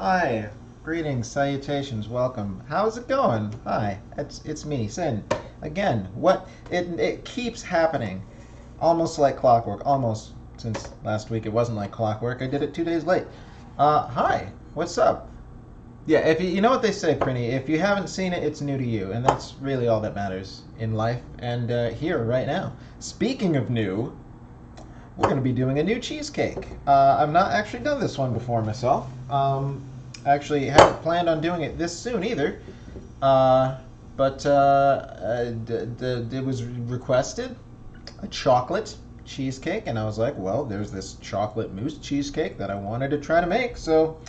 Hi. Greetings, salutations, welcome. How's it going? Hi. It's me, Sin. Again, what it keeps happening. Almost like clockwork. Almost since last week it wasn't like clockwork. I did it 2 days late. Hi. What's up? Yeah, if you know what they say, Prinny, if you haven't seen it, it's new to you, and that's really all that matters in life and here right now. Speaking of new, we're going to be doing a new cheesecake. I've not actually done this one before myself. Actually, haven't planned on doing it this soon either. But it was requested a chocolate cheesecake, and I was like, well, there's this chocolate mousse cheesecake that I wanted to try to make, so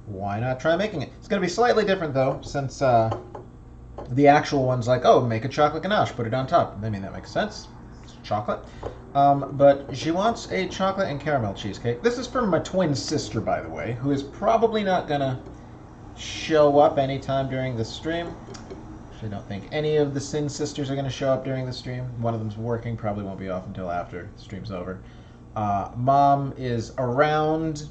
why not try making it? It's going to be slightly different though, since the actual one's like, oh, make a chocolate ganache, put it on top. I mean, that makes sense. It's chocolate. But she wants a chocolate and caramel cheesecake. This is from my twin sister, by the way, who is probably not going to show up anytime during the stream. Actually, I don't think any of the Sin sisters are going to show up during the stream. One of them's working, probably won't be off until after the stream's over. Mom is around.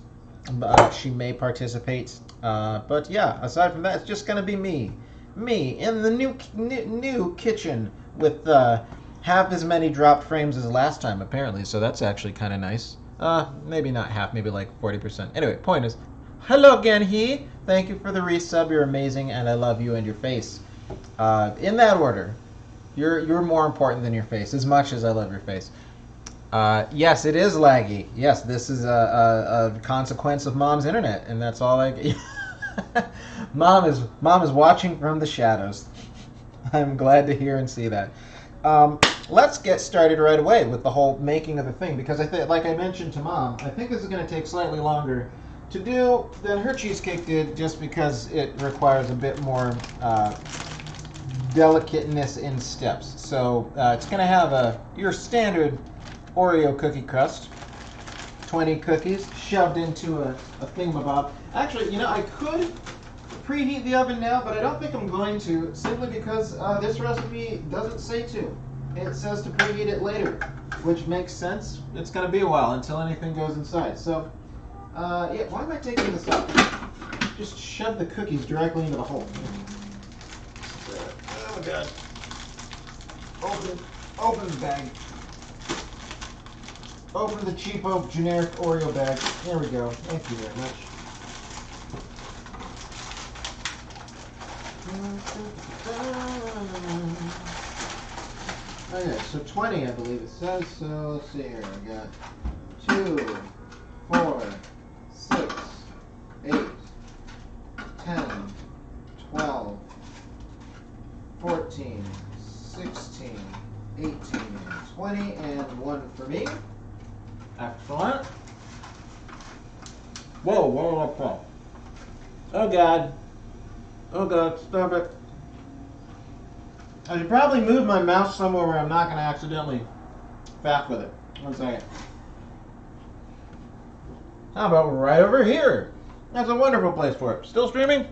She may participate. But yeah, aside from that, it's just going to be me. Me in the new kitchen with half as many dropped frames as last time, apparently. So that's actually kind of nice. Maybe not half, maybe like 40%. Anyway, point is, hello again, he. Thank you for the resub. You're amazing, and I love you and your face. In that order, you're more important than your face, as much as I love your face. Yes, it is laggy. Yes, this is a consequence of Mom's internet, and that's all I. Mom is watching from the shadows. I'm glad to hear and see that. Let's get started right away with the whole making of the thing, because I think, like I mentioned to Mom, I think this is going to take slightly longer to do than her cheesecake did, just because it requires a bit more delicateness in steps. So it's going to have your standard Oreo cookie crust, 20 cookies shoved into a thingamabob. Actually, I could preheat the oven now, but I don't think I'm going to, simply because this recipe doesn't say to. It says to preheat it later, which makes sense. It's going to be a while until anything goes inside. So, yeah, why am I taking this out? Just shove the cookies directly into the hole. Oh my god. Open the bag. Open the cheapo generic Oreo bag. There we go. Thank you very much. Okay, so 20 I believe it says. So let's see here. I got 2, 4, 6, 8, 10, 12, 14, 16, 18, 20, and 1 for me. Excellent. Whoa, what was that? Oh god. Oh god, stop it. I should probably move my mouse somewhere where I'm not going to accidentally faff with it. 1 second. How about right over here? That's a wonderful place for it. Still streaming?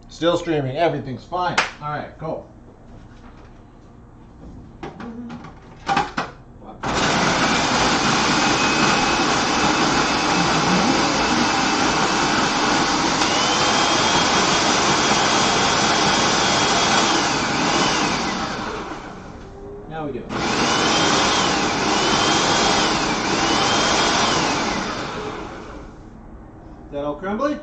Still streaming. Everything's fine. Alright, cool. Now we go. Is that all crumbly?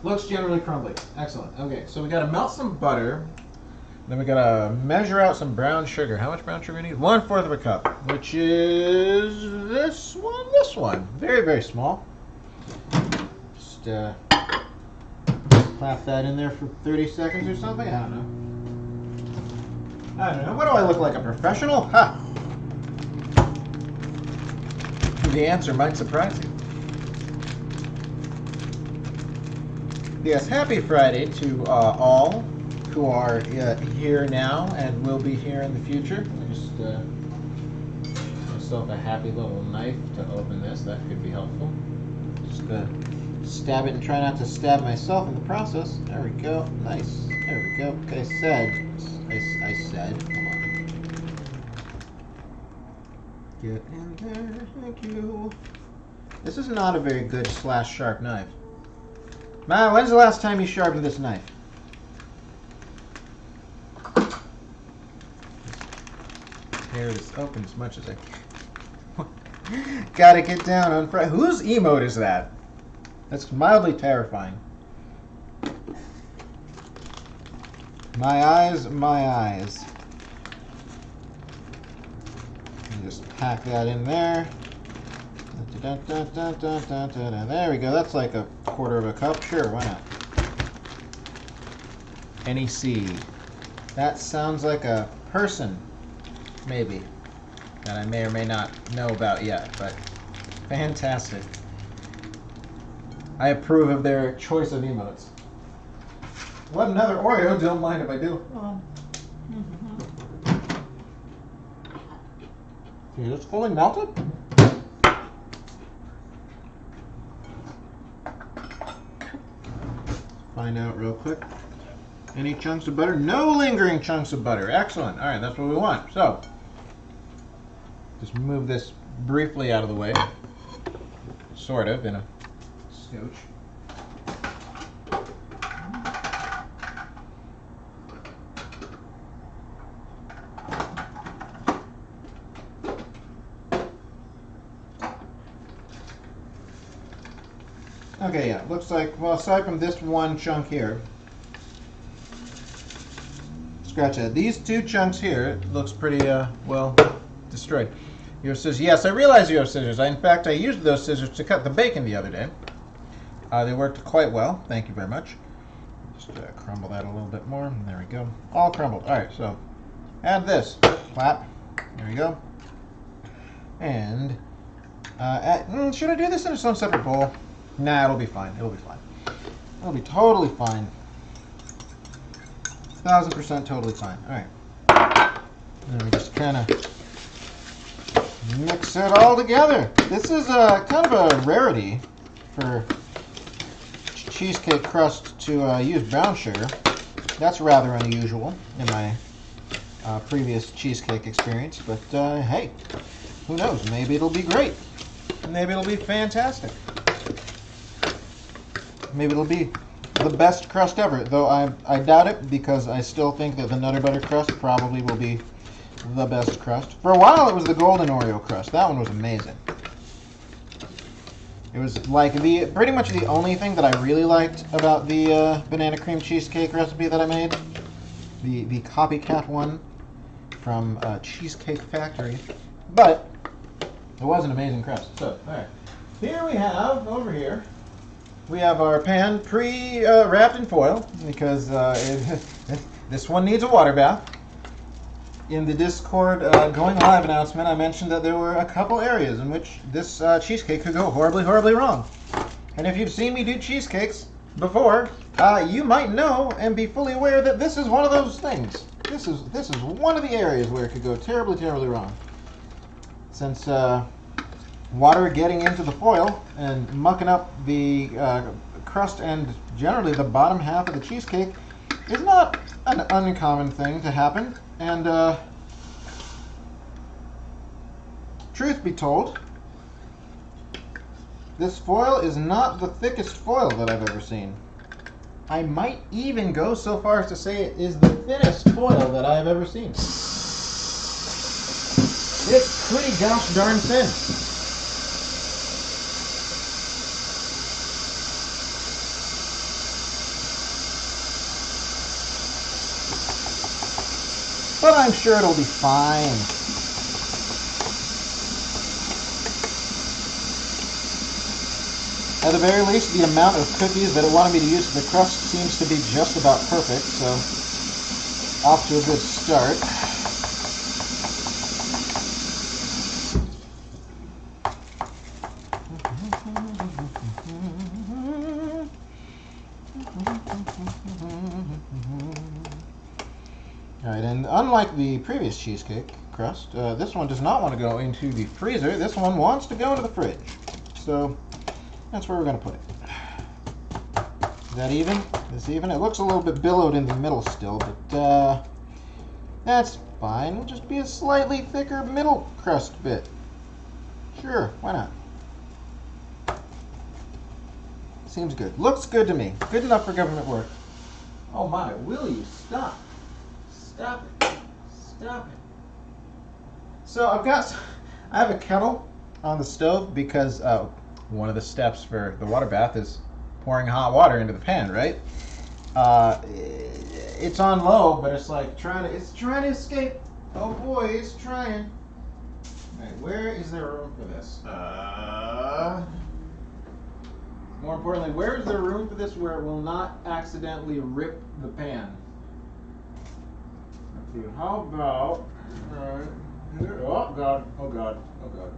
Looks generally crumbly. Excellent. Okay, so we gotta melt some butter. Then we gotta measure out some brown sugar. How much brown sugar do we need? 1/4 of a cup, which is this one. This one. Very, very small. Just clap that in there for 30 seconds or something. I don't know. What do I look like? A professional? Ha! The answer might surprise you. Yes, happy Friday to all who are here now and will be here in the future. I just myself a happy little knife to open this. That could be helpful. Just stab it and try not to stab myself in the process. There we go. Nice. There we go. Okay, I said. Hold on. Get in there, thank you. This is not a very good slash sharp knife. Ma, when's the last time you sharpened this knife? Tear this open as much as I can. Gotta get down on Friday. Whose emote is that? That's mildly terrifying. My eyes, my eyes. And just pack that in there. There we go. That's like a quarter of a cup. Sure, why not? NEC. That sounds like a person, maybe, that I may or may not know about yet, but fantastic. I approve of their choice of emotes. What another Oreo? Don't mind if I do. Is this fully melted? Find out real quick. Any chunks of butter? No lingering chunks of butter. Excellent. All right, that's what we want. So, just move this briefly out of the way. Sort of, in a scooch. Okay, yeah, looks like, well, aside from this one chunk here, scratch that. These two chunks here, it looks pretty, well, destroyed. You have scissors. Yes, I realize you have scissors. In fact, I used those scissors to cut the bacon the other day. They worked quite well. Thank you very much. Just crumble that a little bit more. There we go. All crumbled. All right, so add this. Clap. There we go. And should I do this in its own separate bowl? Nah, it'll be fine. It'll be fine. It'll be totally fine. 1000% totally fine. All right. And we just kind of mix it all together. This is kind of a rarity for cheesecake crust to use brown sugar. That's rather unusual in my previous cheesecake experience. But hey, who knows? Maybe it'll be great. Maybe it'll be fantastic. Maybe it'll be the best crust ever, though I doubt it, because I still think that the Nutter Butter crust probably will be the best crust. For a while it was the Golden Oreo crust. That one was amazing. It was like pretty much the only thing that I really liked about the banana cream cheesecake recipe that I made. The copycat one from Cheesecake Factory. But it was an amazing crust. So, alright. Here we have, over here, we have our pan wrapped in foil, because this one needs a water bath. In the Discord going live announcement, I mentioned that there were a couple areas in which this cheesecake could go horribly, horribly wrong. And if you've seen me do cheesecakes before, you might know and be fully aware that this is one of those things. This is one of the areas where it could go terribly, terribly wrong. Since water getting into the foil and mucking up the crust and generally the bottom half of the cheesecake is not an uncommon thing to happen. And truth be told, this foil is not the thickest foil that I've ever seen. I might even go so far as to say it is the thinnest foil that I have ever seen. It's pretty gosh darn thin. But I'm sure it'll be fine. At the very least, the amount of cookies that it wanted me to use for the crust seems to be just about perfect, so off to a good start. Alright, and unlike the previous cheesecake crust, this one does not want to go into the freezer. This one wants to go into the fridge. So that's where we're going to put it. Is that even? Is this even? It looks a little bit billowed in the middle still, but that's fine. It'll just be a slightly thicker middle crust bit. Sure, why not? Seems good. Looks good to me. Good enough for government work. Oh my, will you stop? Stop it. Stop it. So I have a kettle on the stove because one of the steps for the water bath is pouring hot water into the pan, right? It's on low, but it's like trying to escape. Oh boy, it's trying. Alright, where is there room for this? More importantly, where is there room for this where it will not accidentally rip the pan? Let's see. How about here? Oh god! Oh god! Oh god!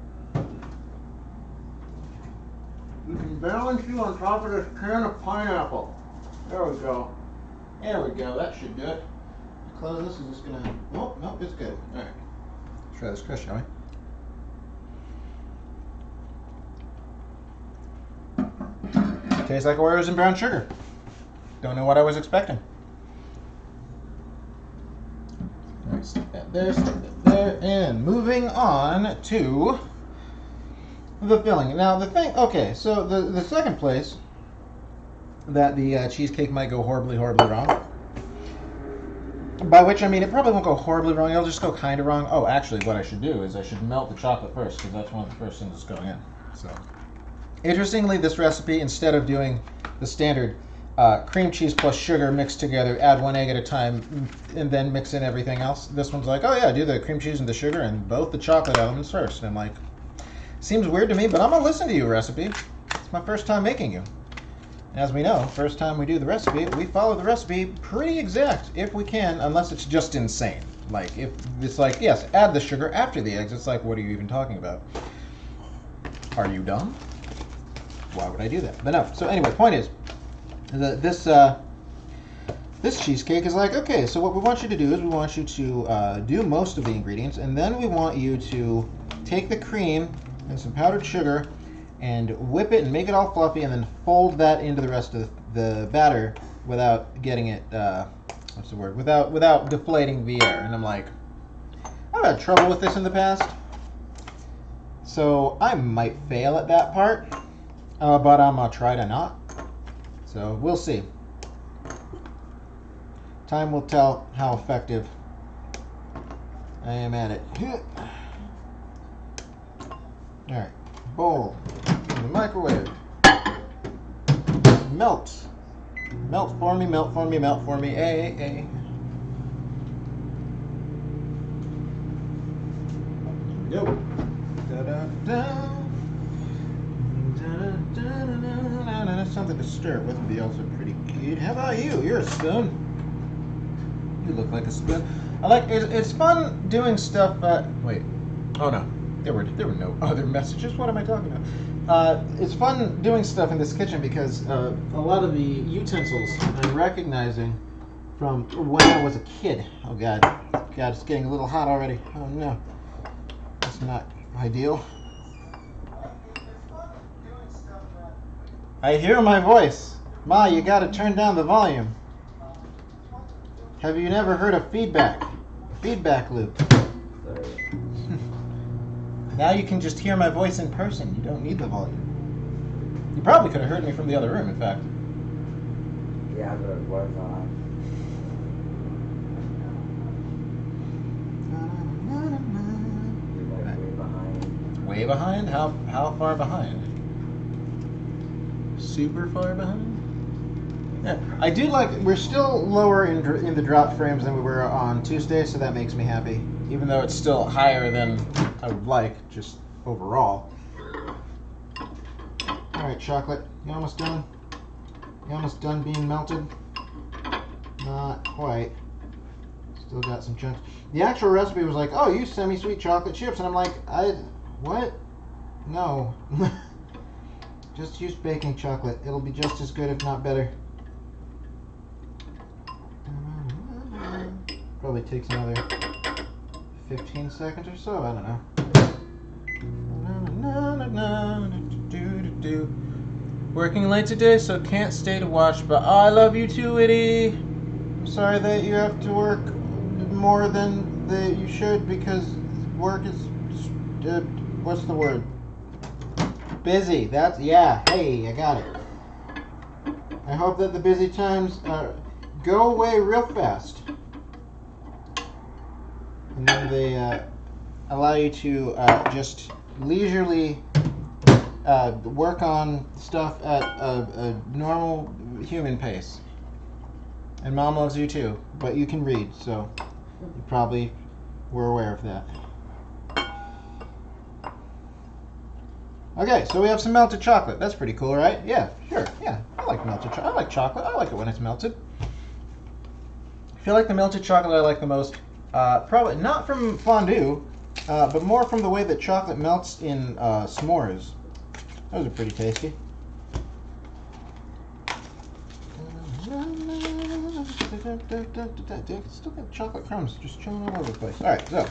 We can balance you on top of this can of pineapple. There we go. There we go. That should do it. Close this. Is just gonna. Oh no, it's good. All right. Let's try this crust, shall we? Tastes like Oreos and brown sugar. Don't know what I was expecting. All right, stick that there, and moving on to the filling. Now the thing, okay, so the second place that the cheesecake might go horribly, horribly wrong, by which I mean it probably won't go horribly wrong, it'll just go kind of wrong. Oh, actually what I should do is I should melt the chocolate first, because that's one of the first things that's going in. So, interestingly, this recipe, instead of doing the standard cream cheese plus sugar mixed together, add one egg at a time, and then mix in everything else, this one's like, oh yeah, do the cream cheese and the sugar and both the chocolate elements first. And I'm like, seems weird to me, but I'm gonna listen to you, recipe. It's my first time making you. As we know, first time we do the recipe, we follow the recipe pretty exact, if we can, unless it's just insane. Like, if it's like, yes, add the sugar after the eggs, it's like, what are you even talking about? Are you dumb? Why would I do that? But no, so anyway, point is, this cheesecake is like, okay, so what we want you to do is we want you to do most of the ingredients, and then we want you to take the cream and some powdered sugar and whip it and make it all fluffy, and then fold that into the rest of the batter without getting it, what's the word? Without deflating the air. And I'm like, I've had trouble with this in the past, so I might fail at that part, but I'm gonna try to not. So we'll see. Time will tell how effective I am at it. All right, bowl in the microwave. Melt, melt for me, melt for me, melt for me. Hey. Go. Da da da. That's something to stir it with. The also pretty cute. How about you? You're a spoon. You look like a spoon. I like it's fun doing stuff. Wait. Oh no. There were no other messages. What am I talking about? It's fun doing stuff in this kitchen because a lot of the utensils I'm recognizing from when I was a kid. Oh God, it's getting a little hot already. Oh no, that's not ideal. I hear my voice. Ma, you gotta turn down the volume. Have you never heard of feedback? Feedback loop. Now you can just hear my voice in person. You don't need the volume. You probably could have heard me from the other room, in fact. Yeah, but it was on. You're like way behind. Way behind? How far behind? Super far behind? Yeah, I do like, we're still lower in the drop frames than we were on Tuesday, so that makes me happy. Even though it's still higher than I would like, just overall. Alright, chocolate, you almost done? You almost done being melted? Not quite. Still got some chunks. The actual recipe was like, oh, use semi-sweet chocolate chips, and I'm like, what? No. Just use baking chocolate. It'll be just as good, if not better. Probably takes another 15 seconds or so. I don't know. Working late today, so can't stay to watch. But I love you too, Itty. I'm sorry that you have to work more than you should because work is what's the word? Busy. That's, yeah. Hey, I got it. I hope that the busy times go away real fast. And then they allow you to just leisurely work on stuff at a normal human pace. And Mom loves you too, but you can read, so you probably were aware of that. Okay, so we have some melted chocolate. That's pretty cool, right? Yeah, sure. Yeah, I like melted chocolate. I like chocolate. I like it when it's melted. I feel like the melted chocolate I like the most, probably not from fondue, but more from the way that chocolate melts in s'mores. Those are pretty tasty. Still got chocolate crumbs just chilling all over the place. All right, so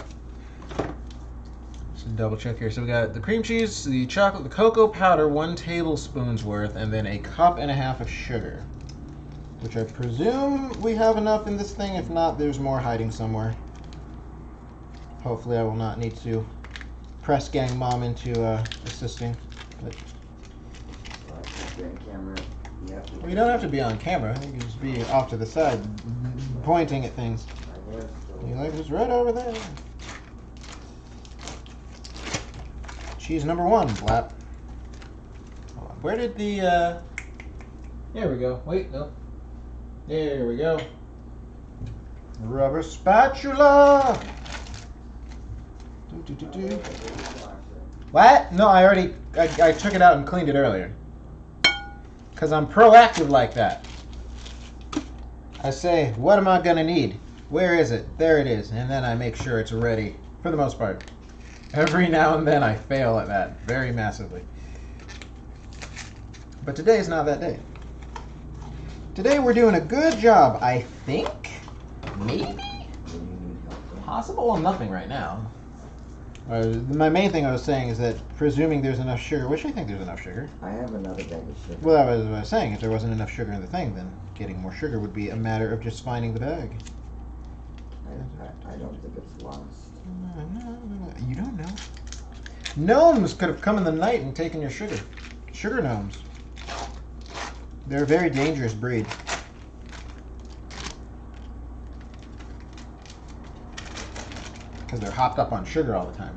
just double check here. So we got the cream cheese, the chocolate, the cocoa powder, 1 tablespoon's worth, and then 1.5 cups of sugar, which I presume we have enough in this thing. If not, there's more hiding somewhere. Hopefully, I will not need to press gang Mom into assisting. But well, you don't have to be on camera. You can just be off to the side, pointing at things. You like it's right over there. Cheese number 1, Blap. Hold on. Where did the? There we go. Wait, no. There we go. Rubber spatula. What? No, I took it out and cleaned it earlier. Because I'm proactive like that. I say, what am I going to need? Where is it? There it is. And then I make sure it's ready, for the most part. Every now and then I fail at that, very massively. But today is not that day. Today we're doing a good job, I think. Maybe? Possible? Well, nothing right now. My main thing I was saying is that presuming there's enough sugar, which I think there's enough sugar. I have another bag of sugar. Well, that was what I was saying. If there wasn't enough sugar in the thing, then getting more sugar would be a matter of just finding the bag. I don't think it's lost. You don't know. Gnomes could have come in the night and taken your sugar. Sugar gnomes. They're a very dangerous breed. Because they're hopped up on sugar all the time.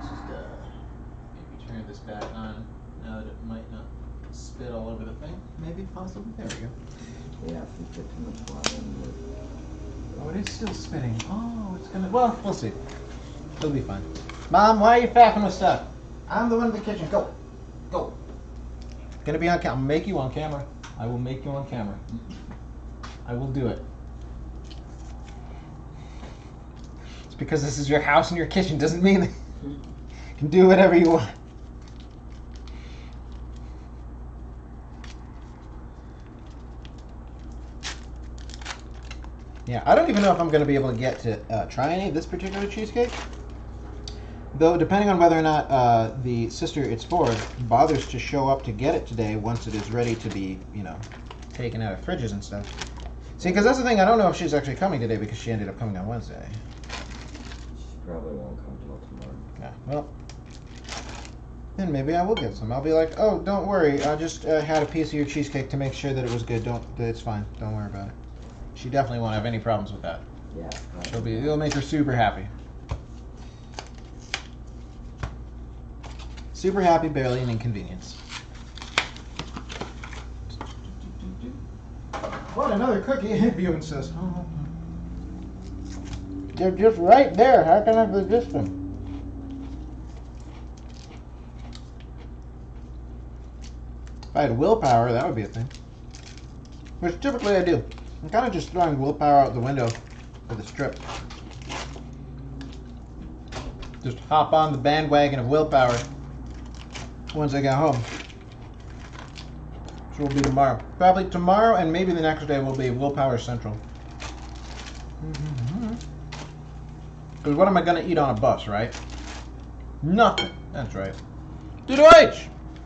Just maybe turn this back on now that it might not spit all over the thing. Maybe, possibly. There we go. Yeah, if you put too much water in it. Oh, it is still spitting. Oh, it's gonna. Well, we'll see. It'll be fine. Mom, why are you faffing with stuff? I'm the one in the kitchen. Go. Go. Gonna be on camera. I'll make you on camera. I will make you on camera. I will do it. It's because this is your house and your kitchen doesn't mean that you can do whatever you want. Yeah, I don't even know if I'm going to be able to get to try any of this particular cheesecake. Though, depending on whether or not the sister it's for bothers to show up to get it today once it is ready to be, taken out of fridges and stuff. See, because that's the thing, I don't know if she's actually coming today because she ended up coming on Wednesday. She probably won't come till tomorrow. Yeah, well, then maybe I will get some. I'll be like, oh, don't worry, I just had a piece of your cheesecake to make sure that it was good. It's fine. Don't worry about it. She definitely won't have any problems with that. Yeah. It'll make her super happy. Super happy, barely an inconvenience. What, another cookie? Bjorn says. Oh. They're just right there. How can I resist them? If I had willpower, that would be a thing. Which typically I do. I'm kind of just throwing willpower out the window for this trip. Just hop on the bandwagon of willpower once I get home. Which will be tomorrow. Probably tomorrow and maybe the next day will be willpower central. Because what am I going to eat on a bus, right? Nothing. That's right. Dude,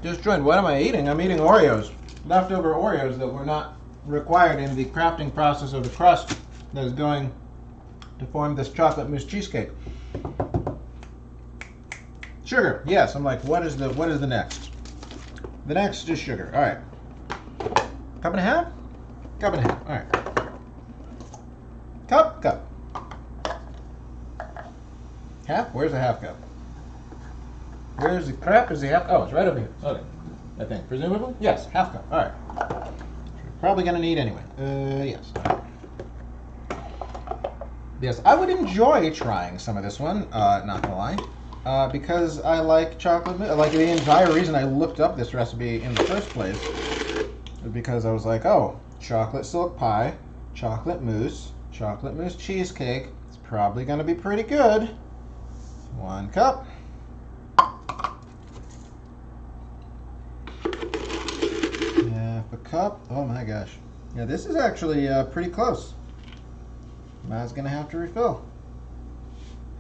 just joined. What am I eating? I'm eating Oreos. Leftover Oreos that were not required in the crafting process of the crust that is going to form this chocolate mousse cheesecake. Sugar, yes. I'm like, what is the next? The next is sugar. All right. Cup and a half? Cup and a half. All right. Cup. Half? Where's the half cup? Where's the crap? Is the half? Oh, it's right over here. Okay. I think. Presumably? Yes, half cup. All right. Probably going to need anyway. Yes. Yes, I would enjoy trying some of this one, not gonna lie. Because I like chocolate mousse. Like, the entire reason I looked up this recipe in the first place was because I was like, oh, chocolate silk pie, chocolate mousse cheesecake. It's probably going to be pretty good. 1 cup. Half a cup. Oh my gosh. Yeah, this is actually pretty close. Ma's going to have to refill.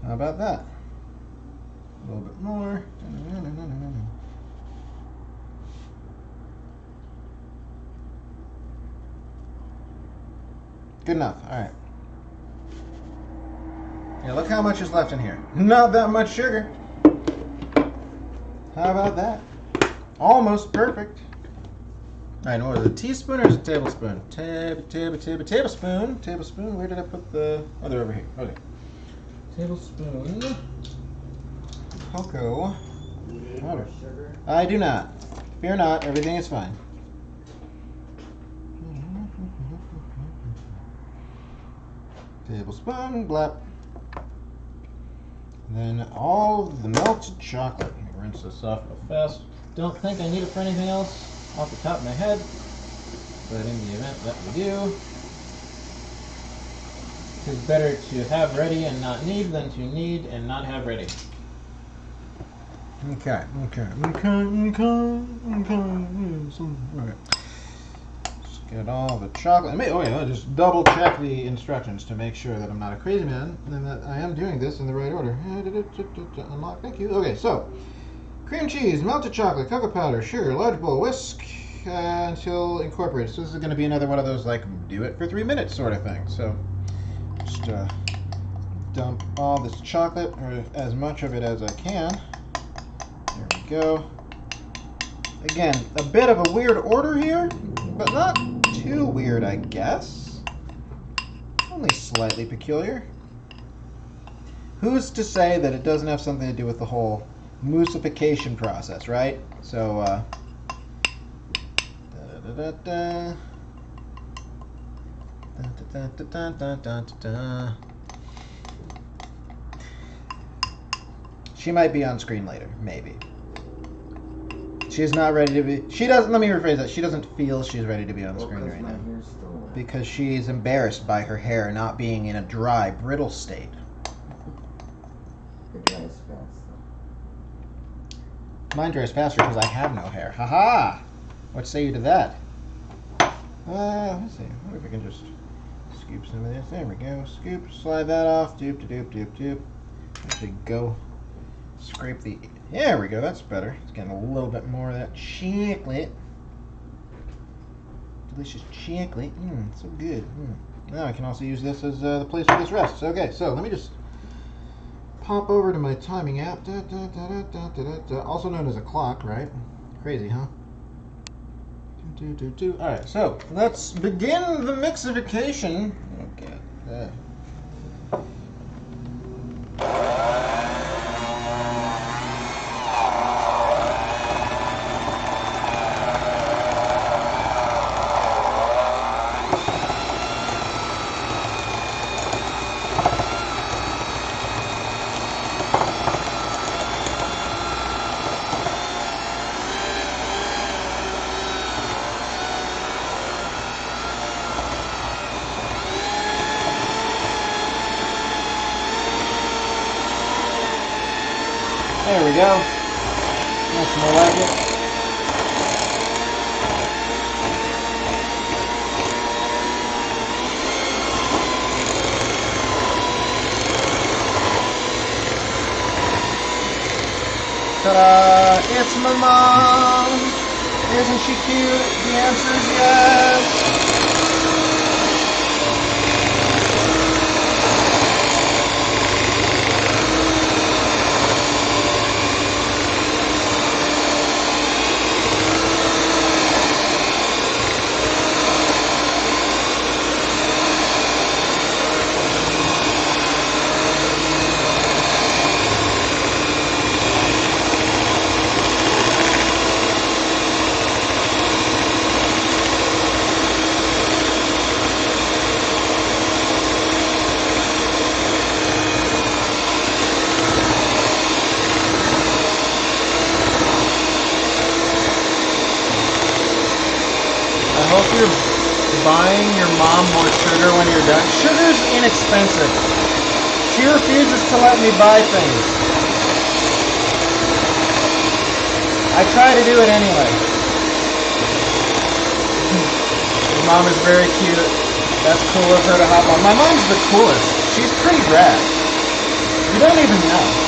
How about that? A little bit more. Good enough. All right. Yeah, look how much is left in here. Not that much sugar. How about that? Almost perfect. All right, what is it? A teaspoon or is it a tablespoon? Tablespoon. Tablespoon. Where did I put the... Oh, they're over here. Okay. Tablespoon. Cocoa. Water. Sugar. I do not. Fear not. Everything is fine. Tablespoon. Blap. Then all the melted chocolate. Let me rinse this off real fast. Don't think I need it for anything else off the top of my head, but in the event that we do, it is better to have ready and not need than to need and not have ready. Okay. Alright. Let's get all the chocolate. Oh yeah, I'll just double check the instructions to make sure that I'm not a crazy man and that I am doing this in the right order. Unlock, thank you. Okay, so cream cheese, melted chocolate, cocoa powder, sugar, large bowl, whisk until incorporated. So this is going to be another one of those like do it for 3 minutes sort of thing. So just dump all this chocolate, or as much of it as I can. There we go. Again, a bit of a weird order here, but not too weird, I guess. Only slightly peculiar. Who's to say that it doesn't have something to do with the whole moussification process, right? So, she might be on screen later, maybe. She's not ready to be. She doesn't. Let me rephrase that. She doesn't feel she's ready to be on screen right now because she's embarrassed by her hair not being in a dry, brittle state. It dries fast, though. Mine dries faster because I have no hair. Haha! What say you to that? Let's see. What if we can just scoop some of this? There we go. Scoop, slide that off. Doop. Actually, go scrape the. There we go. That's better. It's getting a little bit more of that chocolate. Delicious chocolate. So good. Now I can also use this as the place where this rests. Okay, so let me just pop over to my timing app. Also known as a clock, right? Crazy, huh? Alright, so let's begin the mixification. Okay. There we go. That's more like it. Ta-da! It's my mom! Isn't she cute? The answer is yes! buying your mom more sugar when you're done. Sugar's inexpensive. She refuses to let me buy things. I try to do it anyway. Your mom is very cute. That's cool of her to hop on. My mom's the coolest. She's pretty rad. You don't even know.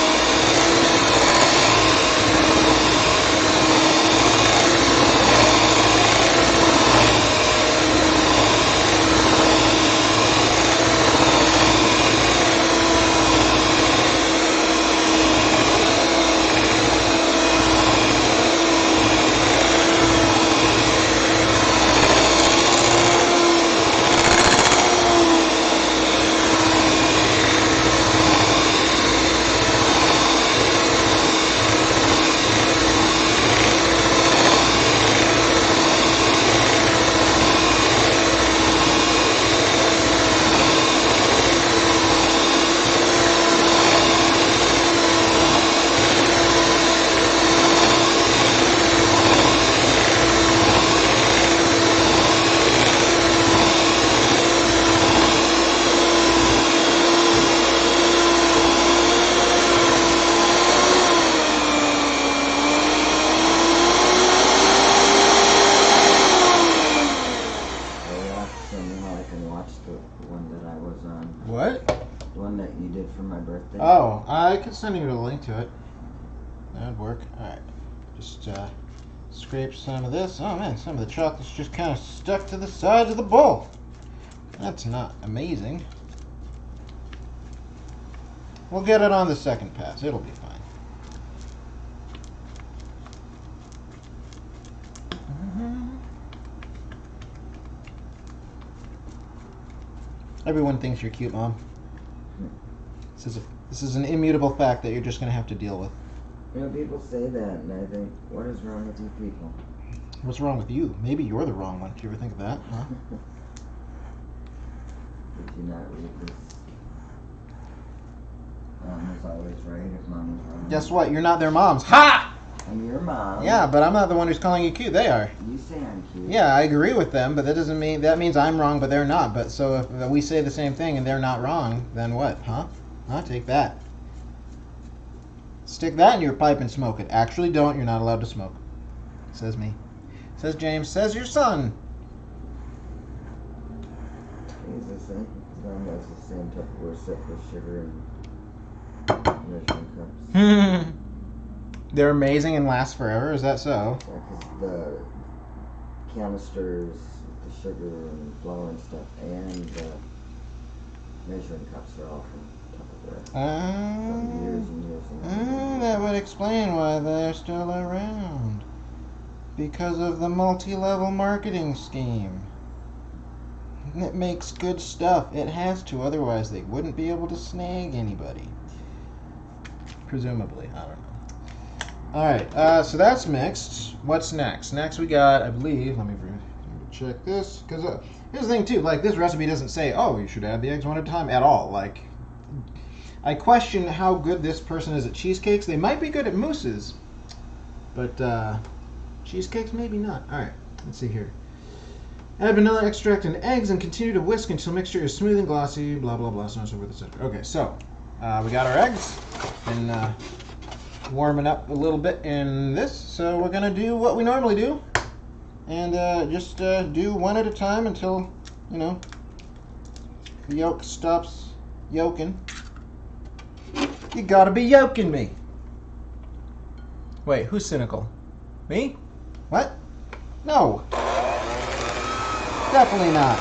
What? The one that you did for my birthday. Oh, I could send you a link to it. That'd work. Alright. Just scrape some of this. Oh man, some of the chocolate's just kind of stuck to the sides of the bowl. That's not amazing. We'll get it on the second pass. It'll be fine. Everyone thinks you're cute, Mom. This is an immutable fact that you're just going to have to deal with. You know, people say that, and I think, what is wrong with you people? What's wrong with you? Maybe you're the wrong one. Do you ever think of that? Huh? Did you not read this? Mom is always right if Mom is wrong. Guess what? You're not their moms. Ha! I'm your mom. Yeah, but I'm not the one who's calling you cute. They are. You say I'm cute. Yeah, I agree with them, but that doesn't mean that means I'm wrong, but they're not. But so if we say the same thing and they're not wrong, then what? Huh? Huh? Take that. Stick that in your pipe and smoke it. Actually, don't. You're not allowed to smoke. Says me. Says James. Says your son. He's the same. His mom has the same Tupperware set with sugar and measuring cups. They're amazing and last forever. Is that so? Yeah, because the canisters, the sugar and flour and stuff, and the measuring cups are all from Tupperware. From years and years and years. That would explain why they're still around. Because of the multi-level marketing scheme. It makes good stuff. It has to, otherwise they wouldn't be able to snag anybody. Presumably, I don't know. Alright, so that's mixed. What's next? Next we got, I believe, let me check this, because here's the thing too, like this recipe doesn't say, oh, you should add the eggs one at a time at all. Like, I question how good this person is at cheesecakes. They might be good at mousses, but cheesecakes maybe not. Alright, let's see here. Add vanilla extract and eggs and continue to whisk until mixture is smooth and glossy, blah blah blah, so on and so forth, etc. Okay, so we got our eggs and warming up a little bit in this, so we're gonna do what we normally do and just do one at a time until, you know, the yolk stops yolking. You gotta be yolking me. Wait, who's cynical? Me? What? No. Definitely not.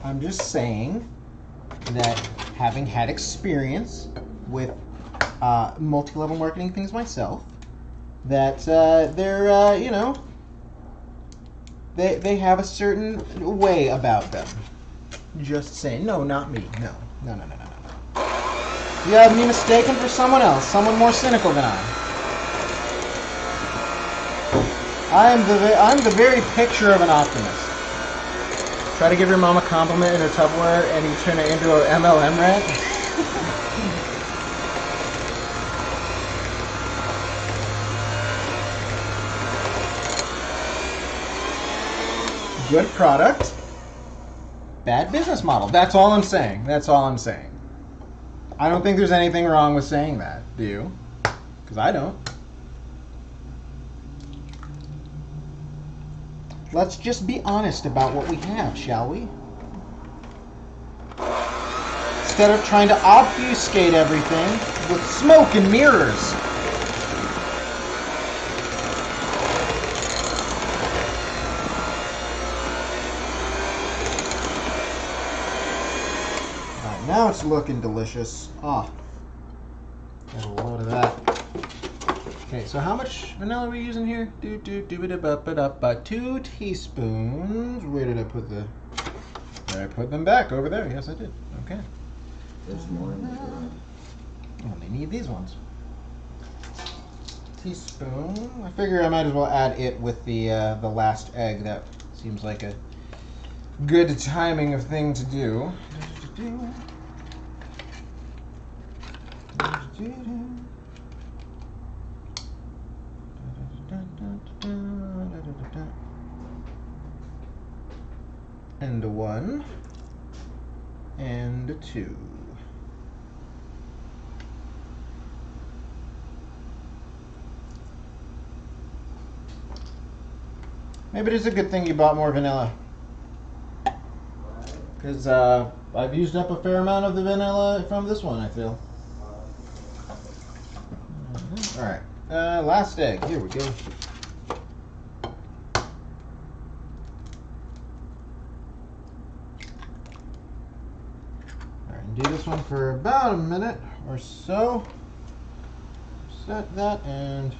I'm just saying that having had experience with multi-level marketing things myself, that they're, you know, they have a certain way about them. Just saying. No, not me. No. No. You have me mistaken for someone else, someone more cynical than I. I'm the very picture of an optimist. Try to give your mom a compliment in a Tupperware and you turn it into an MLM rant. Good product, bad business model. That's all I'm saying. That's all I'm saying. I don't think there's anything wrong with saying that, do you? Because I don't. Let's just be honest about what we have, shall we? Instead of trying to obfuscate everything with smoke and mirrors. Alright, now it's looking delicious. Ah, got a load of that. Okay, so how much vanilla are we using here? 2 teaspoons. Where did I put the... Did I put them back? Over there. Yes, I did. Okay. There's more in there. Oh, they need these ones. Teaspoon. I figure I might as well add it with the last egg. That seems like a good timing of thing to do. And a 1 and a 2. Maybe it is a good thing you bought more vanilla, because I've used up a fair amount of the vanilla from this one, I feel. All right, last egg. Here we go. Do this one for about a minute or so. Set that and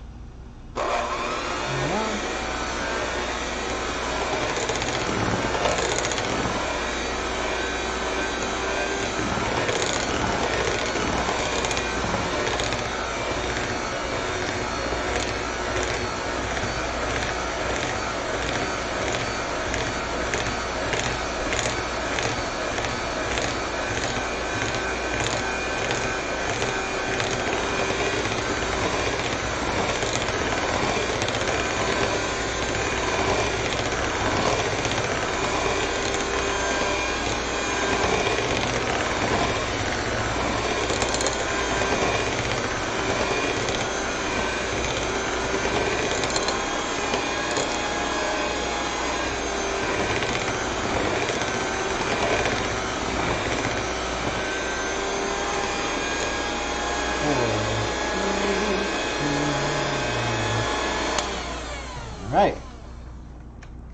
right.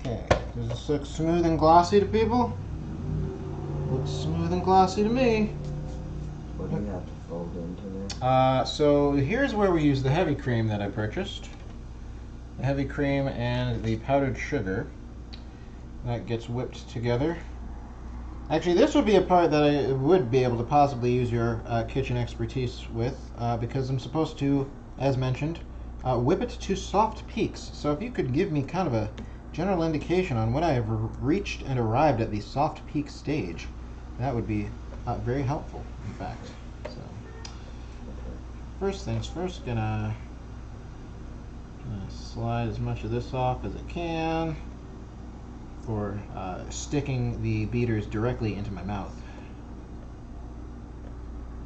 Okay, does this look smooth and glossy to people? Looks smooth and glossy to me. What do you have to fold into there? So here's where we use the heavy cream that I purchased. The heavy cream and the powdered sugar. That gets whipped together. Actually, this would be a part that I would be able to possibly use your kitchen expertise with, because I'm supposed to, as mentioned, whip it to soft peaks. So if you could give me kind of a general indication on when I have reached and arrived at the soft peak stage, that would be very helpful, in fact. So first things first, gonna slide as much of this off as I can for sticking the beaters directly into my mouth.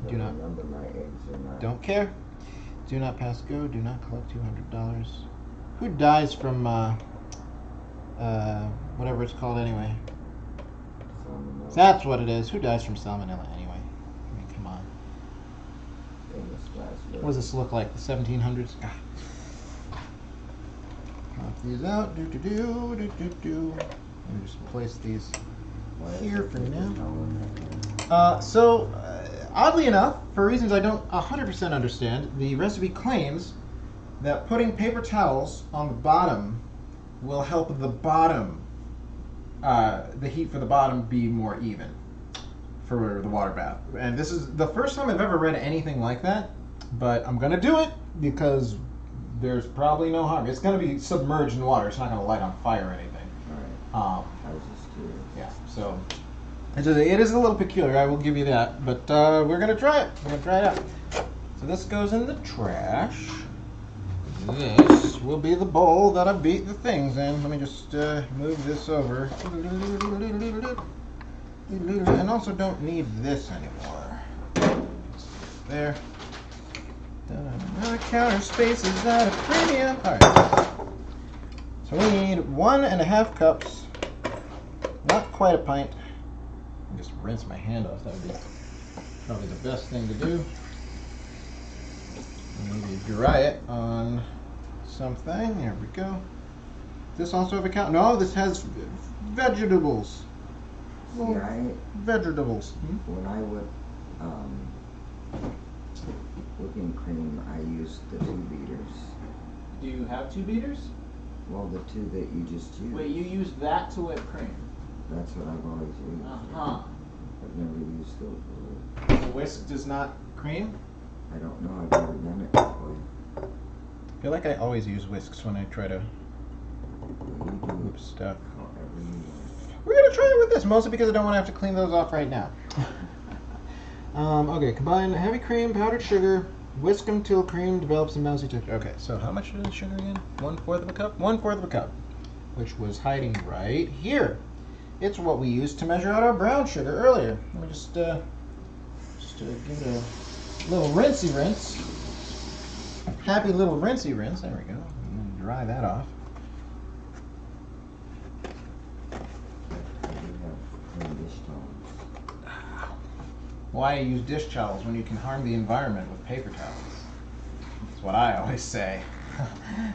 Do not remember my eggs or not. Don't care. Do not pass go. Do not collect $200. Who dies from whatever it's called anyway? Salmonella. That's what it is. Who dies from salmonella anyway? I mean, come on. What does this look like? The 1700s? Ah. Pop these out. Let me just place these here for now. Oddly enough, for reasons I don't 100% understand, the recipe claims that putting paper towels on the bottom will help the bottom, the heat for the bottom be more even for the water bath. And this is the first time I've ever read anything like that, but I'm going to do it because there's probably no harm. It's going to be submerged in water. It's not going to light on fire or anything. I was just curious. Yeah, so it is a little peculiar, I will give you that. But we're going to try it. We're going to try it out. So this goes in the trash. This will be the bowl that I beat the things in. Let me just move this over. And also don't need this anymore. There. Counter space is at a premium. Alright. So we need 1.5 cups. Not quite a pint. I'll just rinse my hand off. That would be probably the best thing to do. Maybe dry it on something. There we go. Does this also have a count? No, this has vegetables. See, Vegetables. when I whip whipping cream, I use the 2 beaters. Do you have 2 beaters? Well, the 2 that you just used. Wait, you use that to whip cream? That's what I've always used. I've never used the Whisk does not cream? I don't know. I've never done it before. I feel like I always use whisks when I try to whip stuff. However you want. We're going to try it with this, mostly because I don't want to have to clean those off right now. Okay, combine heavy cream, powdered sugar, whisk until cream develops a mousy texture. Okay, so how much is the sugar again? 1/4 of a cup? 1/4 of a cup, which was hiding right here. It's what we used to measure out our brown sugar earlier. Let me just give it a little rinsey rinse. Happy little rinsey rinse. There we go. And then dry that off. I do have clean dish towels. Why use dish towels when you can harm the environment with paper towels? That's what I always say.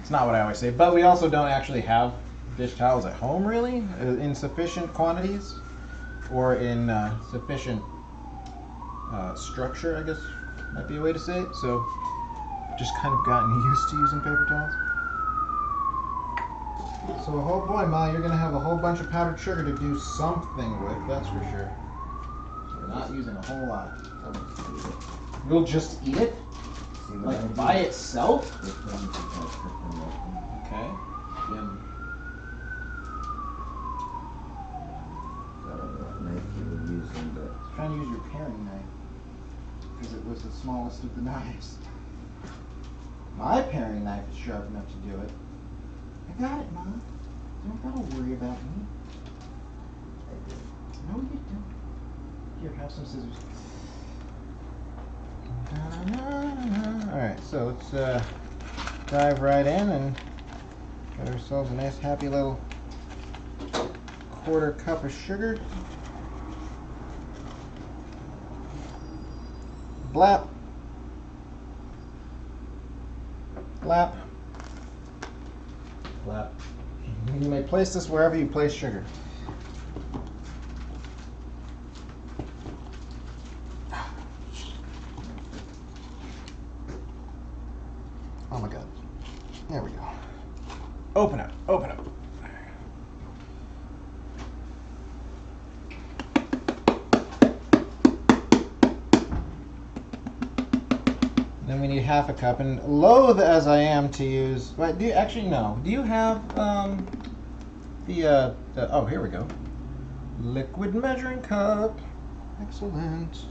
It's not what I always say, but we also don't actually have dish towels at home, really, in sufficient quantities or in sufficient structure, I guess might be a way to say it. So just kind of gotten used to using paper towels. So, oh boy, Ma, you're gonna have a whole bunch of powdered sugar to do something with, that's for sure. So we're not using a whole lot. I'll just eat it. We'll just eat it, See what I Like do? by itself? This one is like cooking open. okay? Then I don't know what knife you were using, but I was trying to use your paring knife because it was the smallest of the knives. My paring knife is sharp enough to do it. I got it, Mom. You don't gotta worry about me. I did. No, you don't. Here, have some scissors. Alright, so let's dive right in and get ourselves a nice happy little 1/4 cup of sugar. Blap. Blap. Blap. You may place this wherever you place sugar. Oh my God. There we go. Open up, open up. Then we need 1/2 cup, and loath as I am to use, but do you actually no? Do you have the oh, here we go. Liquid measuring cup. Excellent.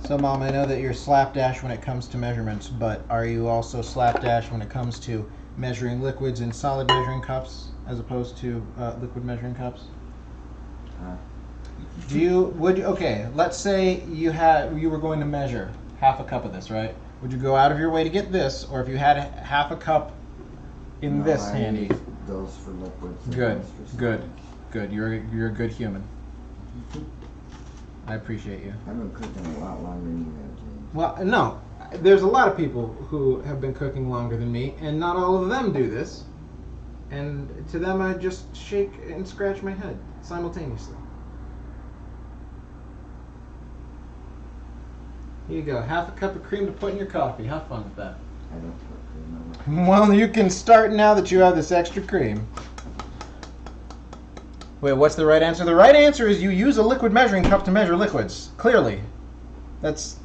So, Mom, I know that you're slapdash when it comes to measurements, but are you also slapdash when it comes to measuring liquids in solid measuring cups as opposed to liquid measuring cups? Okay, let's say you were going to measure 1/2 cup of this, right? Would you go out of your way to get this, or if you had 1/2 cup in No, this I handy? use those for liquids. and Good, those for good, solids. good. You're a good human. I appreciate you. I've been cooking a lot longer than you have, James. Well, no, there's a lot of people who have been cooking longer than me, and not all of them do this. And to them, I just shake and scratch my head simultaneously. Here you go, 1/2 cup of cream to put in your coffee. Have fun with that. I don't put cream on it. Well, you can start now that you have this extra cream. Wait, what's the right answer? The right answer is you use a liquid measuring cup to measure liquids. Clearly. That's...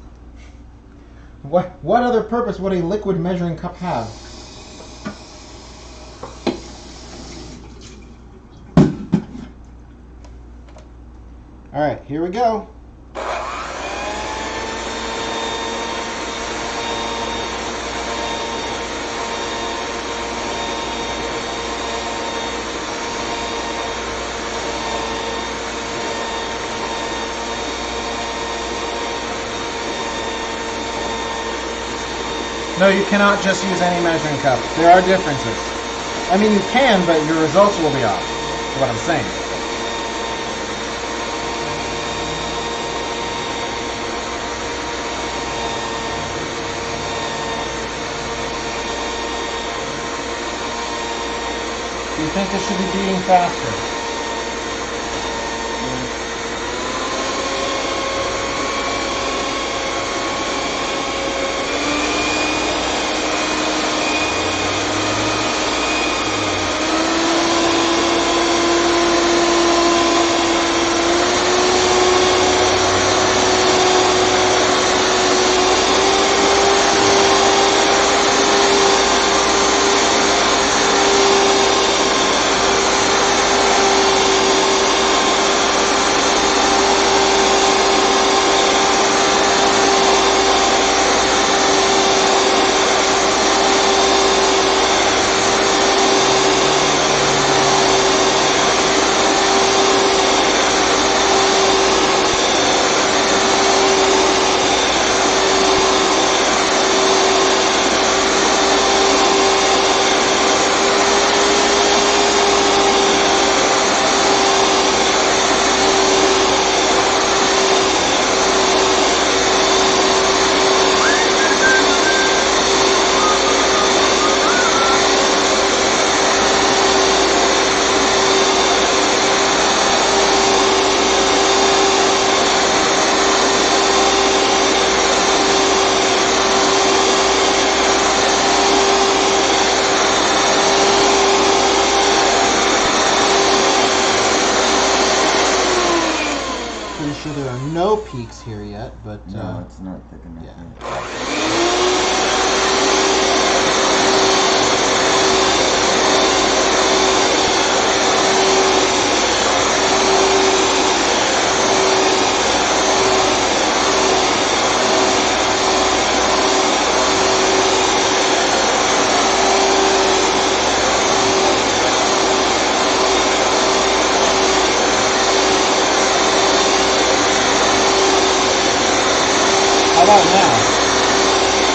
What other purpose would a liquid measuring cup have? All right, here we go. No, you cannot just use any measuring cup. There are differences. I mean, you can, but your results will be off. Is what I'm saying. Do you think this should be beating faster? Sure there are no peaks here yet, but no, it's not thick enough. Yeah. How about now?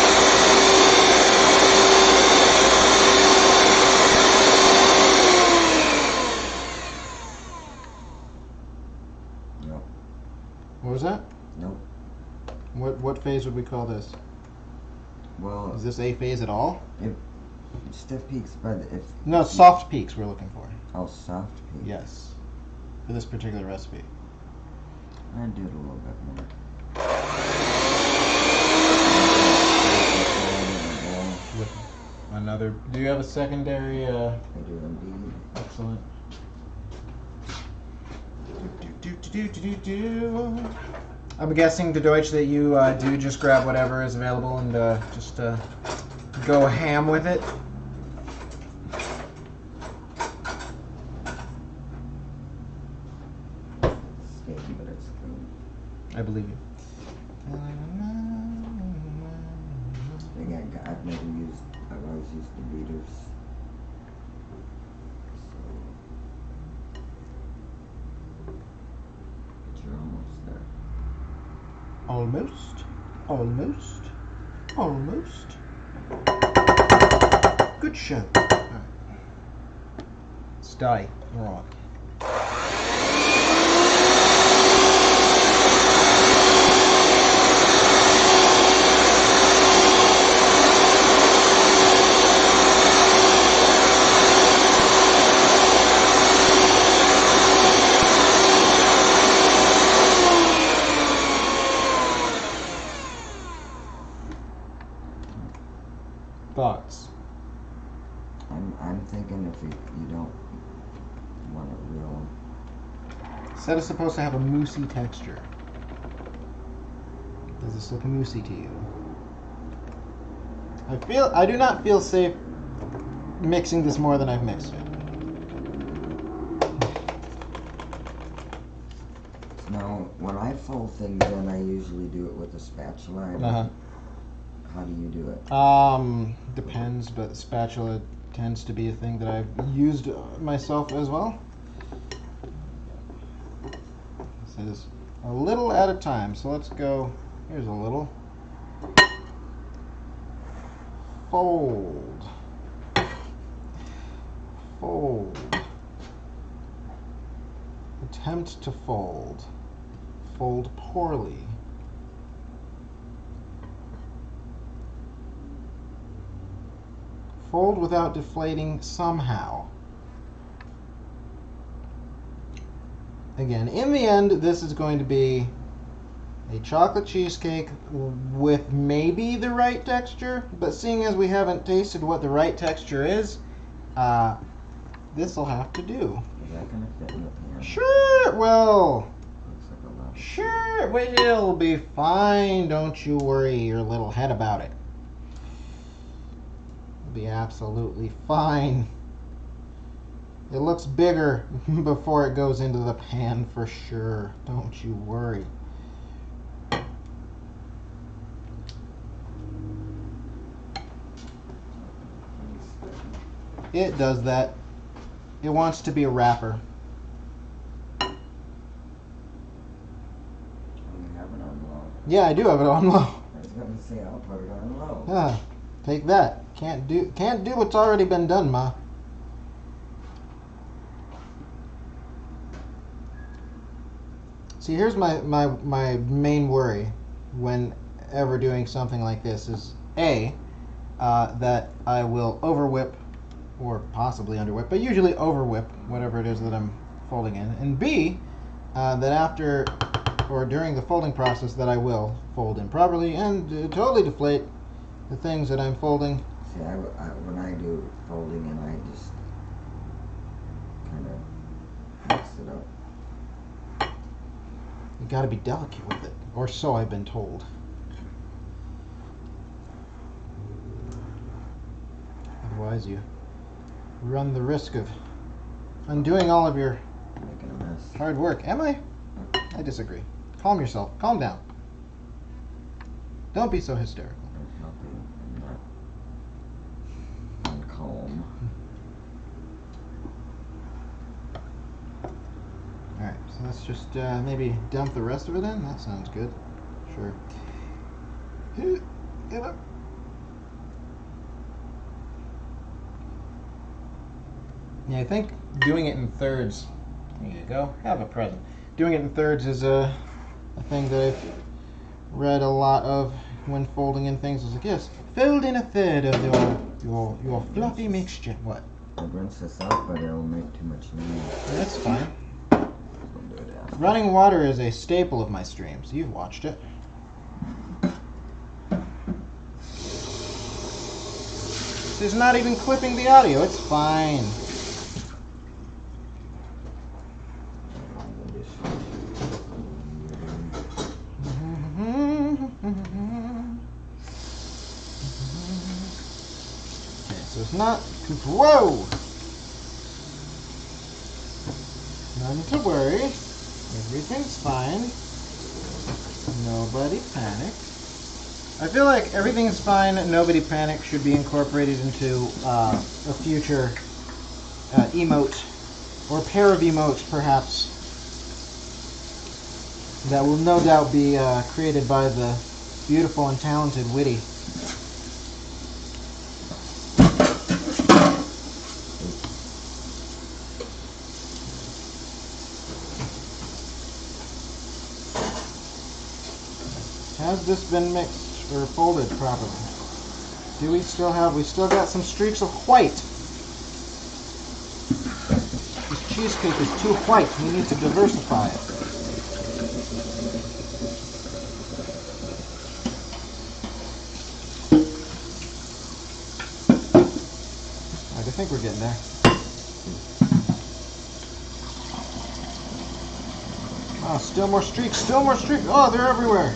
Nope. What was that? Nope. What phase would we call this? Well, Is this a phase at all? stiff peaks, but if No, soft peaks we're looking for. oh, soft peaks. Yes. For this particular recipe. I do it a little bit more. With another. Do you have a secondary? I do indeed. Excellent. Do. I'm guessing, De Deutsch, that you do just grab whatever is available and just go ham with it. Steady, but it's clean. I believe you. Again, I've always used the beaters. So, but you're almost there. Almost. Almost. Almost. Good show. All right. Stay. We're on. Thoughts? I'm thinking if you don't want it real. Said it's supposed to have a moussey texture. Does this look moussey to you? I do not feel safe mixing this more than I've mixed it. Now, when I fold things in, I usually do it with a spatula. Uh-huh. How do you do it? Depends, but the spatula tends to be a thing that I've used myself as well. This is a little at a time, so let's go. Here's a little. Fold. Fold. Attempt to fold. Fold poorly. Fold without deflating somehow. Again, in the end, this is going to be a chocolate cheesecake with maybe the right texture, but seeing as we haven't tasted what the right texture is, this will have to do. Is that gonna fit in the pan? Sure, it will. Looks like a lot. Sure, it'll be fine. Don't you worry your little head about it. It'll be absolutely fine. It looks bigger before it goes into the pan for sure. Don't you worry. It does that. It wants to be a wrapper. You have it on low. Yeah, I do have it on low. I was gonna say I'll put it on low. Ah, take that. Can't do what's already been done, Ma. See, here's my main worry whenever doing something like this is A, that I will over whip or possibly under whip, but usually over whip whatever it is that I'm folding in, and B, that after or during the folding process that I will fold improperly and totally deflate the things that I'm folding. See, when I do folding in, I just kind of mix it up. You gotta be delicate with it, or so I've been told. Otherwise you run the risk of undoing all of your Making a mess. hard work. Am I? I disagree. Calm yourself. Calm down. Don't be so hysterical. I'm happy. I'm not calm. Alright, so let's just maybe dump the rest of it in. That sounds good. Sure. Get up. Yeah, I think doing it in thirds. There you go. Have a present. Doing it in thirds is a thing that I've read a lot of when folding in things. It's like, yes, fold in a third of your fluffy mixture. What? I'd rinse this out, but it'll make too much noise. That's fine. I'll do it after. Running water is a staple of my streams. You've watched it. She's not even clipping the audio. It's fine. Okay, so it's not. Whoa! None to worry. Everything's fine. Nobody panic. I feel like everything's fine, nobody panic should be incorporated into a future emote, or pair of emotes perhaps, that will no doubt be created by the beautiful and talented Witty. Has this been mixed or folded properly? Do we still got some streaks of white. This cheesecake is too white. We need to diversify it. Alright, I think we're getting there. Oh, still more streaks, still more streaks. Oh, they're everywhere.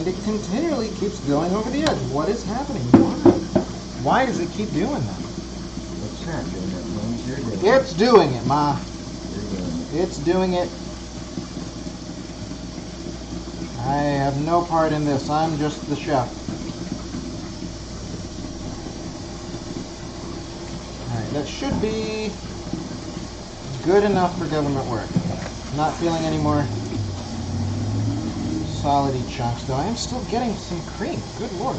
it continually keeps going over the edge. What is happening? Why does it keep doing that? It's not doing it, Mousse. You're doing it. It's doing it, Ma. You're doing it. It's doing it. I have no part in this. I'm just the chef. Alright, that should be good enough for government work. Not feeling any more solidy chunks, though I am still getting some cream. Good lord.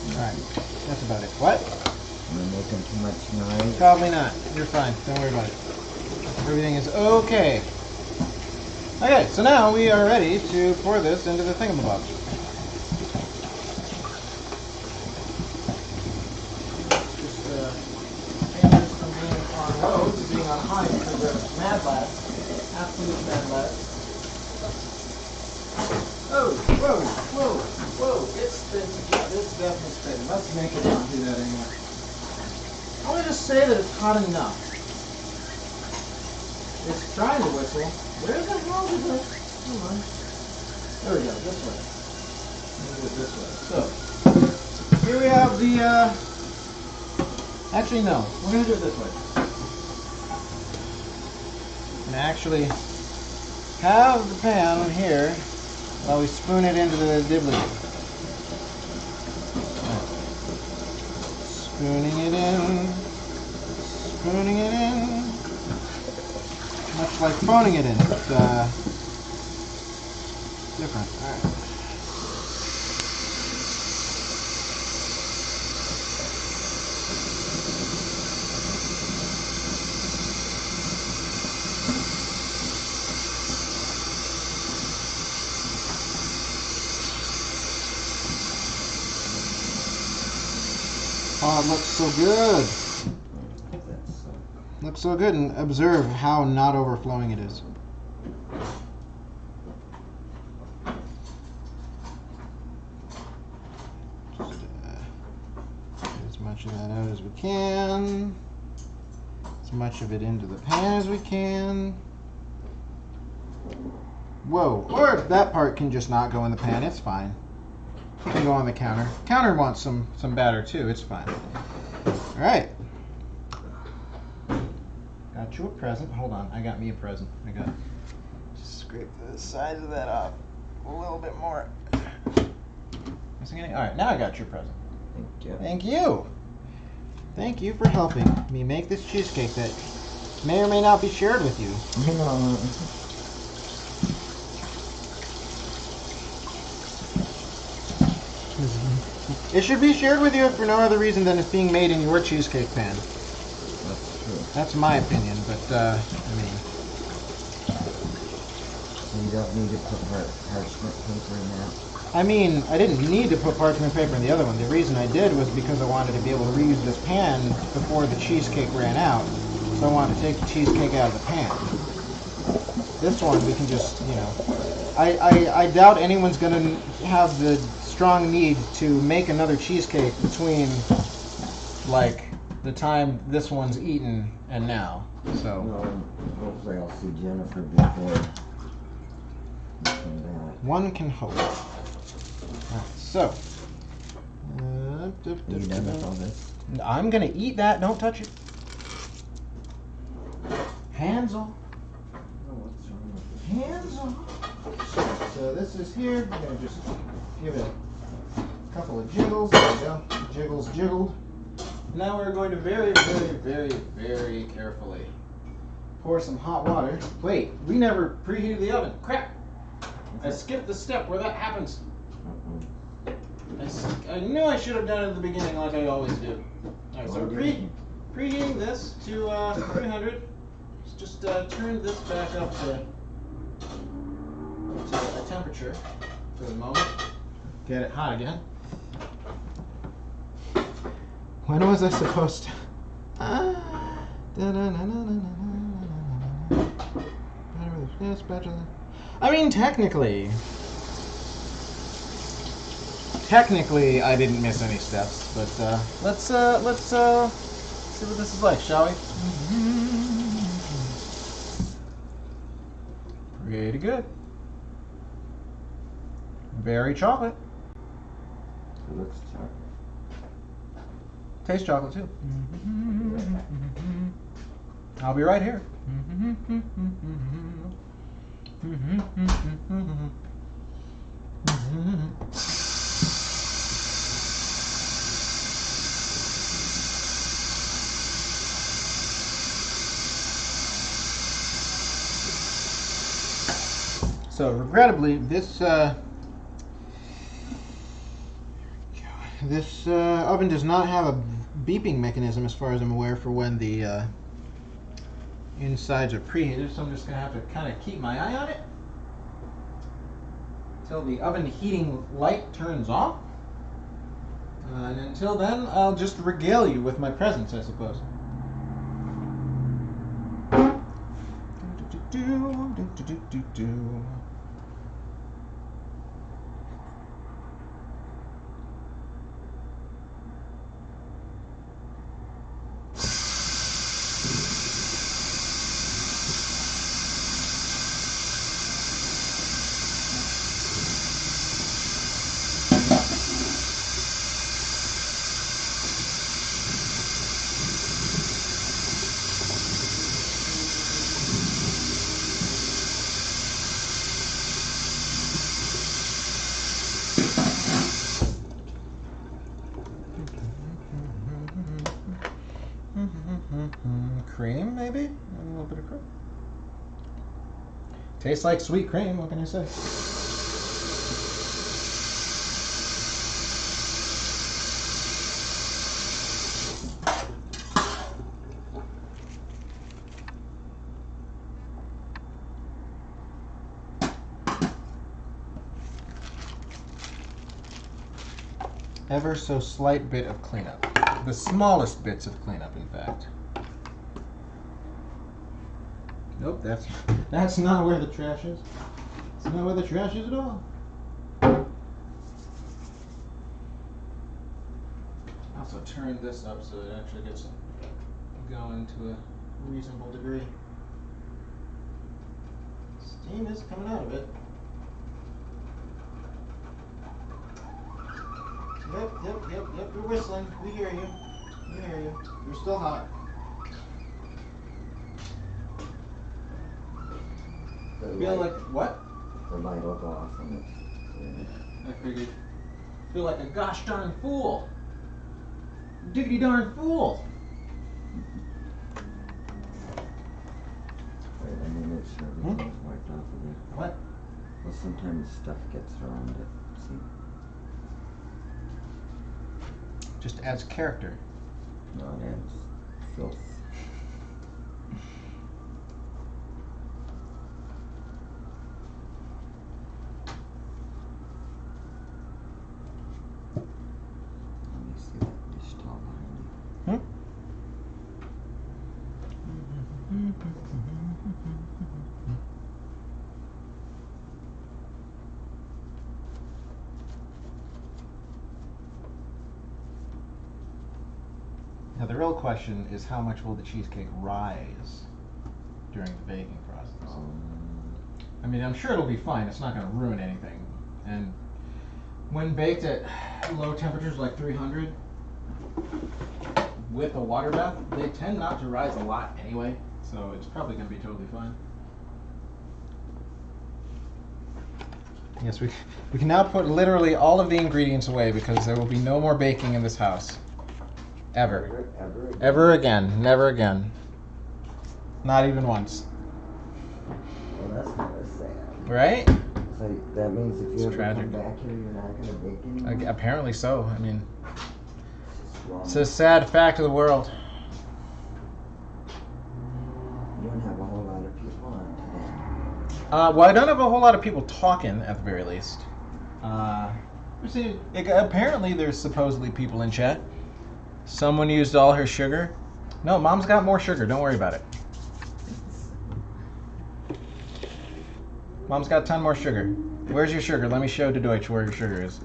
Alright, that's about it. What? Am I making too much noise? Probably not. You're fine. Don't worry about it. Everything is okay. Okay, so now we are ready to pour this into the thingamabob. Just changes from being on low to being on high because of mad lad. Absolute mad lad. Oh, whoa, whoa, whoa. It's spinning. It's definitely spinning. Let's make it not do that anymore. I want to just say that it's hot enough. It's trying to whistle. Where the hell is it? Come on. There we go. This way. Move it this way. So, here we have the, actually, no. We're going to do it this way. And actually have the pan here while we spoon it into the dibbly. Spooning it in. Spooning it in. Much like phoning it in. It's different. Alright. Oh, it looks so good. Looks so good, and observe how not overflowing it is. Just get as much of that out as we can. As much of it into the pan as we can. Whoa, or that part can just not go in the pan, it's fine. It can go on the counter. Counter wants some batter too, it's fine. Alright. Got you a present. Hold on, I got me a present. I got just scrape the sides of that off a little bit more. Alright, now I got your present. Thank you. Thank you. Thank you for helping me make this cheesecake that may or may not be shared with you. It should be shared with you for no other reason than it's being made in your cheesecake pan. That's true. That's my opinion, but I mean, You don't need to put parchment paper in that. I mean, I didn't need to put parchment paper in the other one. The reason I did was because I wanted to be able to reuse this pan before the cheesecake ran out. So I wanted to take the cheesecake out of the pan. This one we can just, you know, I doubt anyone's going to have the strong need to make another cheesecake between, like, the time this one's eaten and now. So. Well, hopefully I'll see Jennifer before I come back. One can hope. Alright, so. Are you done with all this? I'm gonna eat that. Don't touch it. Hands off. Oh, what's wrong with this? Hands off. So this is here. I'm gonna just give it a couple of jiggles. There we go. Jiggles jiggled. Now we're going to very, very, very, very carefully pour some hot water. Wait, we never preheated the oven. Crap! I skipped the step where that happens. I knew I should have done it at the beginning like I always do. Alright, so preheating this to 300. Just turn this back up to a temperature for the moment. Get it hot again. When was I supposed to I mean, technically, I didn't miss any steps, but let's see what this is like, shall we? Pretty good. Very chocolate. It looks chocolate. Tastes chocolate too. I'll be right here. So regrettably, this oven does not have a beeping mechanism, as far as I'm aware, for when the insides are preheated. So I'm just gonna have to kind of keep my eye on it until the oven heating light turns off. And until then, I'll just regale you with my presence, I suppose. Cream, maybe? A little bit of cream. Tastes like sweet cream, what can I say? Ever so slight bit of cleanup. The smallest bits of cleanup, in fact. Nope, that's not where the trash is. It's not where the trash is at all. Also turn this up so it actually gets going to a reasonable degree. Steam is coming out of it. Yep, you're whistling. We hear you. You're still hot. Feel like what? The light will go off and it's I figured. Feel like a gosh darn fool. Diggity darn fool. Wait, let me make sure everything's wiped off of it. What? Well, sometimes stuff gets around it. See? Just adds character. No, it adds filth. Let me see that dish towel behind you. Now the real question is, how much will the cheesecake rise during the baking process? I mean, I'm sure it'll be fine. It's not going to ruin anything. And when baked at low temperatures like 300 with a water bath, they tend not to rise a lot anyway. So it's probably going to be totally fine. Yes, we can now put literally all of the ingredients away, because there will be no more baking in this house. Ever. Ever again. Never again. Not even once. Well, that's kind of sad. Right? So that means if It's you ever tragic. come back here, you're not going to bake anymore? Apparently so. I mean, It's wrong. it's a sad fact of the world. You don't have a whole lot of people on today. Well, I don't have a whole lot of people talking, at the very least. Apparently there's supposedly people in chat. Someone used all her sugar. No, Mom's got more sugar. Don't worry about it. Mom's got a ton more sugar. Where's your sugar? Let me show to Deutsch where your sugar is.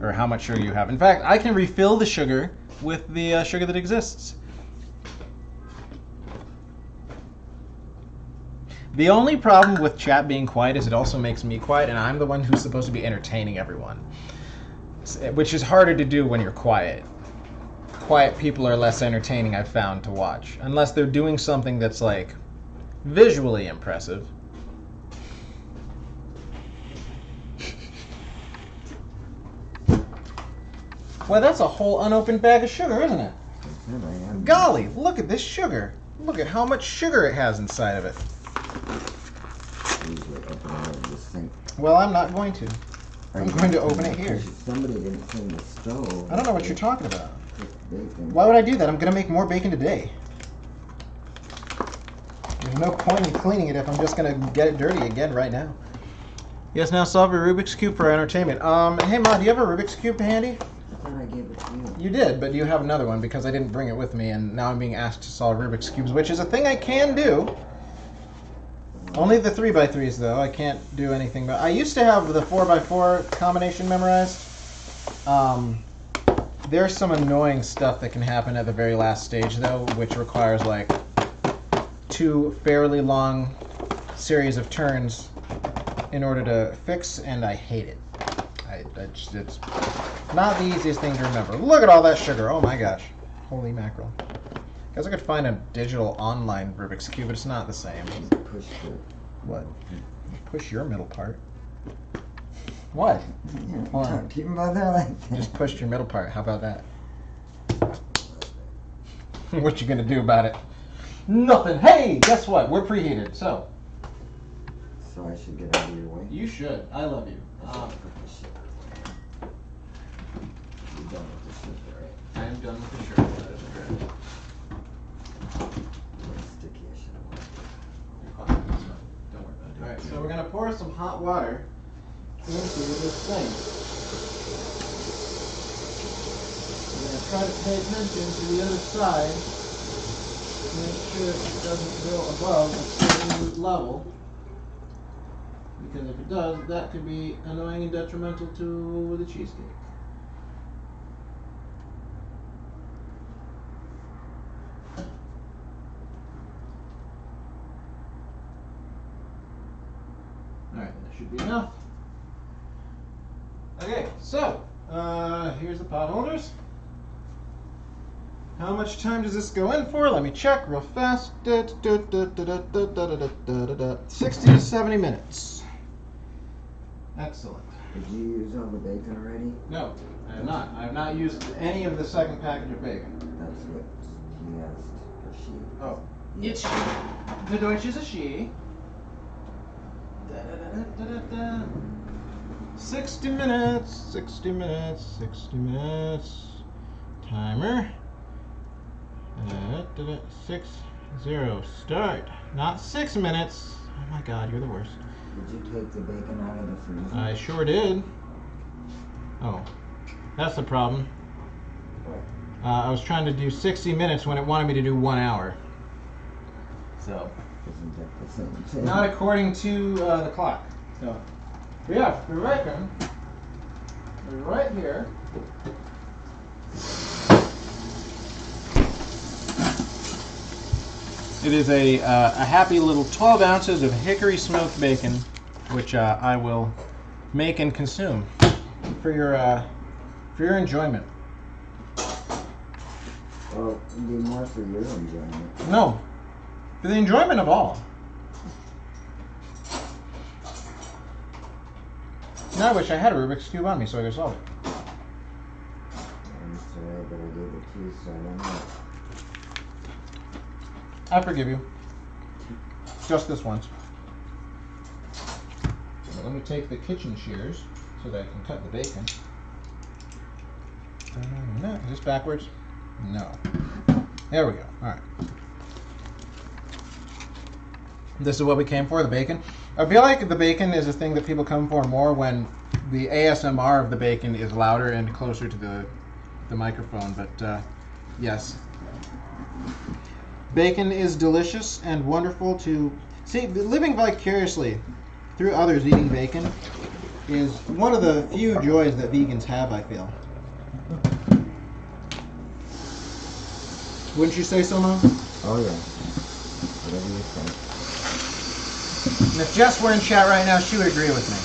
Or how much sugar you have. In fact, I can refill the sugar with the sugar that exists. The only problem with chat being quiet is it also makes me quiet, and I'm the one who's supposed to be entertaining everyone. Which is harder to do when you're quiet. Quiet people are less entertaining, I've found, to watch. Unless they're doing something that's, like, visually impressive. Well, that's a whole unopened bag of sugar, isn't it? Golly, look at this sugar. Look at how much sugar it has inside of it. Well, I'm not going to. I'm going to open it here. Somebody didn't clean the stove. I don't know what you're talking about. Bacon. Why would I do that? I'm going to make more bacon today. There's no point in cleaning it if I'm just going to get it dirty again right now. Yes, now solve a Rubik's Cube for entertainment. Hey, Ma, do you have a Rubik's Cube handy? I thought I gave it to you. You did, but you have another one because I didn't bring it with me, and now I'm being asked to solve Rubik's Cubes, which is a thing I can do. Only the 3x3s, though. I can't do anything. But I used to have the 4x4 combination memorized. There's some annoying stuff that can happen at the very last stage, though, which requires, like, 2 fairly long series of turns in order to fix, and I hate it. It's not the easiest thing to remember. Look at all that sugar. Oh, my gosh. Holy mackerel. Guess I could find a digital online Rubik's Cube, but it's not the same. Push the... What? Push your middle part. What? Hold on. Keep them both there like that. Just pushed your middle part. How about that? What you gonna do about it? Nothing. Hey, guess what? We're preheated, so. So I should get out of your way? You should. I love you. You're done with the sugar, right? I am done with the sugar. That is correct. Sticky, I should have left Don't worry about it. Alright, so we're gonna pour some hot water into this thing. We're gonna try to pay attention to the other side to make sure it doesn't go above a certain level. Because if it does, that could be annoying and detrimental to the cheesecake. Alright, that should be enough. Okay, so, here's the pot holders. How much time does this go in for? Let me check real fast. 60 to 70 minutes. Excellent. Did you use all the bacon already? No, I have not. I have not used any of the second package of bacon. That's what he asked, or she. Oh, it's she. The Deutsch is a she. 60 minutes, 60 minutes, 60 minutes. Timer. 6, 0, start. Not 6 minutes. Oh my god, you're the worst. Did you take the bacon out of the freezer? I sure did. Oh, that's the problem. I was trying to do 60 minutes when it wanted me to do 1 hour. So. Isn't that the same thing? Not according to the clock. So. But yeah, the bacon is right here. It is a happy little 12 ounces of hickory smoked bacon, which I will make and consume for your enjoyment. Well, it'd be more for your enjoyment. No, for the enjoyment of all. Now I wish I had a Rubik's Cube on me so I could solve it. I'm sorry, but I gave it to you, so I don't know. I forgive you. Just this once. Now let me take the kitchen shears so that I can cut the bacon. Is this backwards? No. There we go. Alright. This is what we came for, the bacon. I feel like the bacon is a thing that people come for more when the ASMR of the bacon is louder and closer to the microphone, but yes. Bacon is delicious and wonderful to see. Living vicariously through others eating bacon is one of the few joys that vegans have, I feel. Wouldn't you say so, Mom? Oh yeah. Whatever you think. And if Jess were in chat right now, she would agree with me.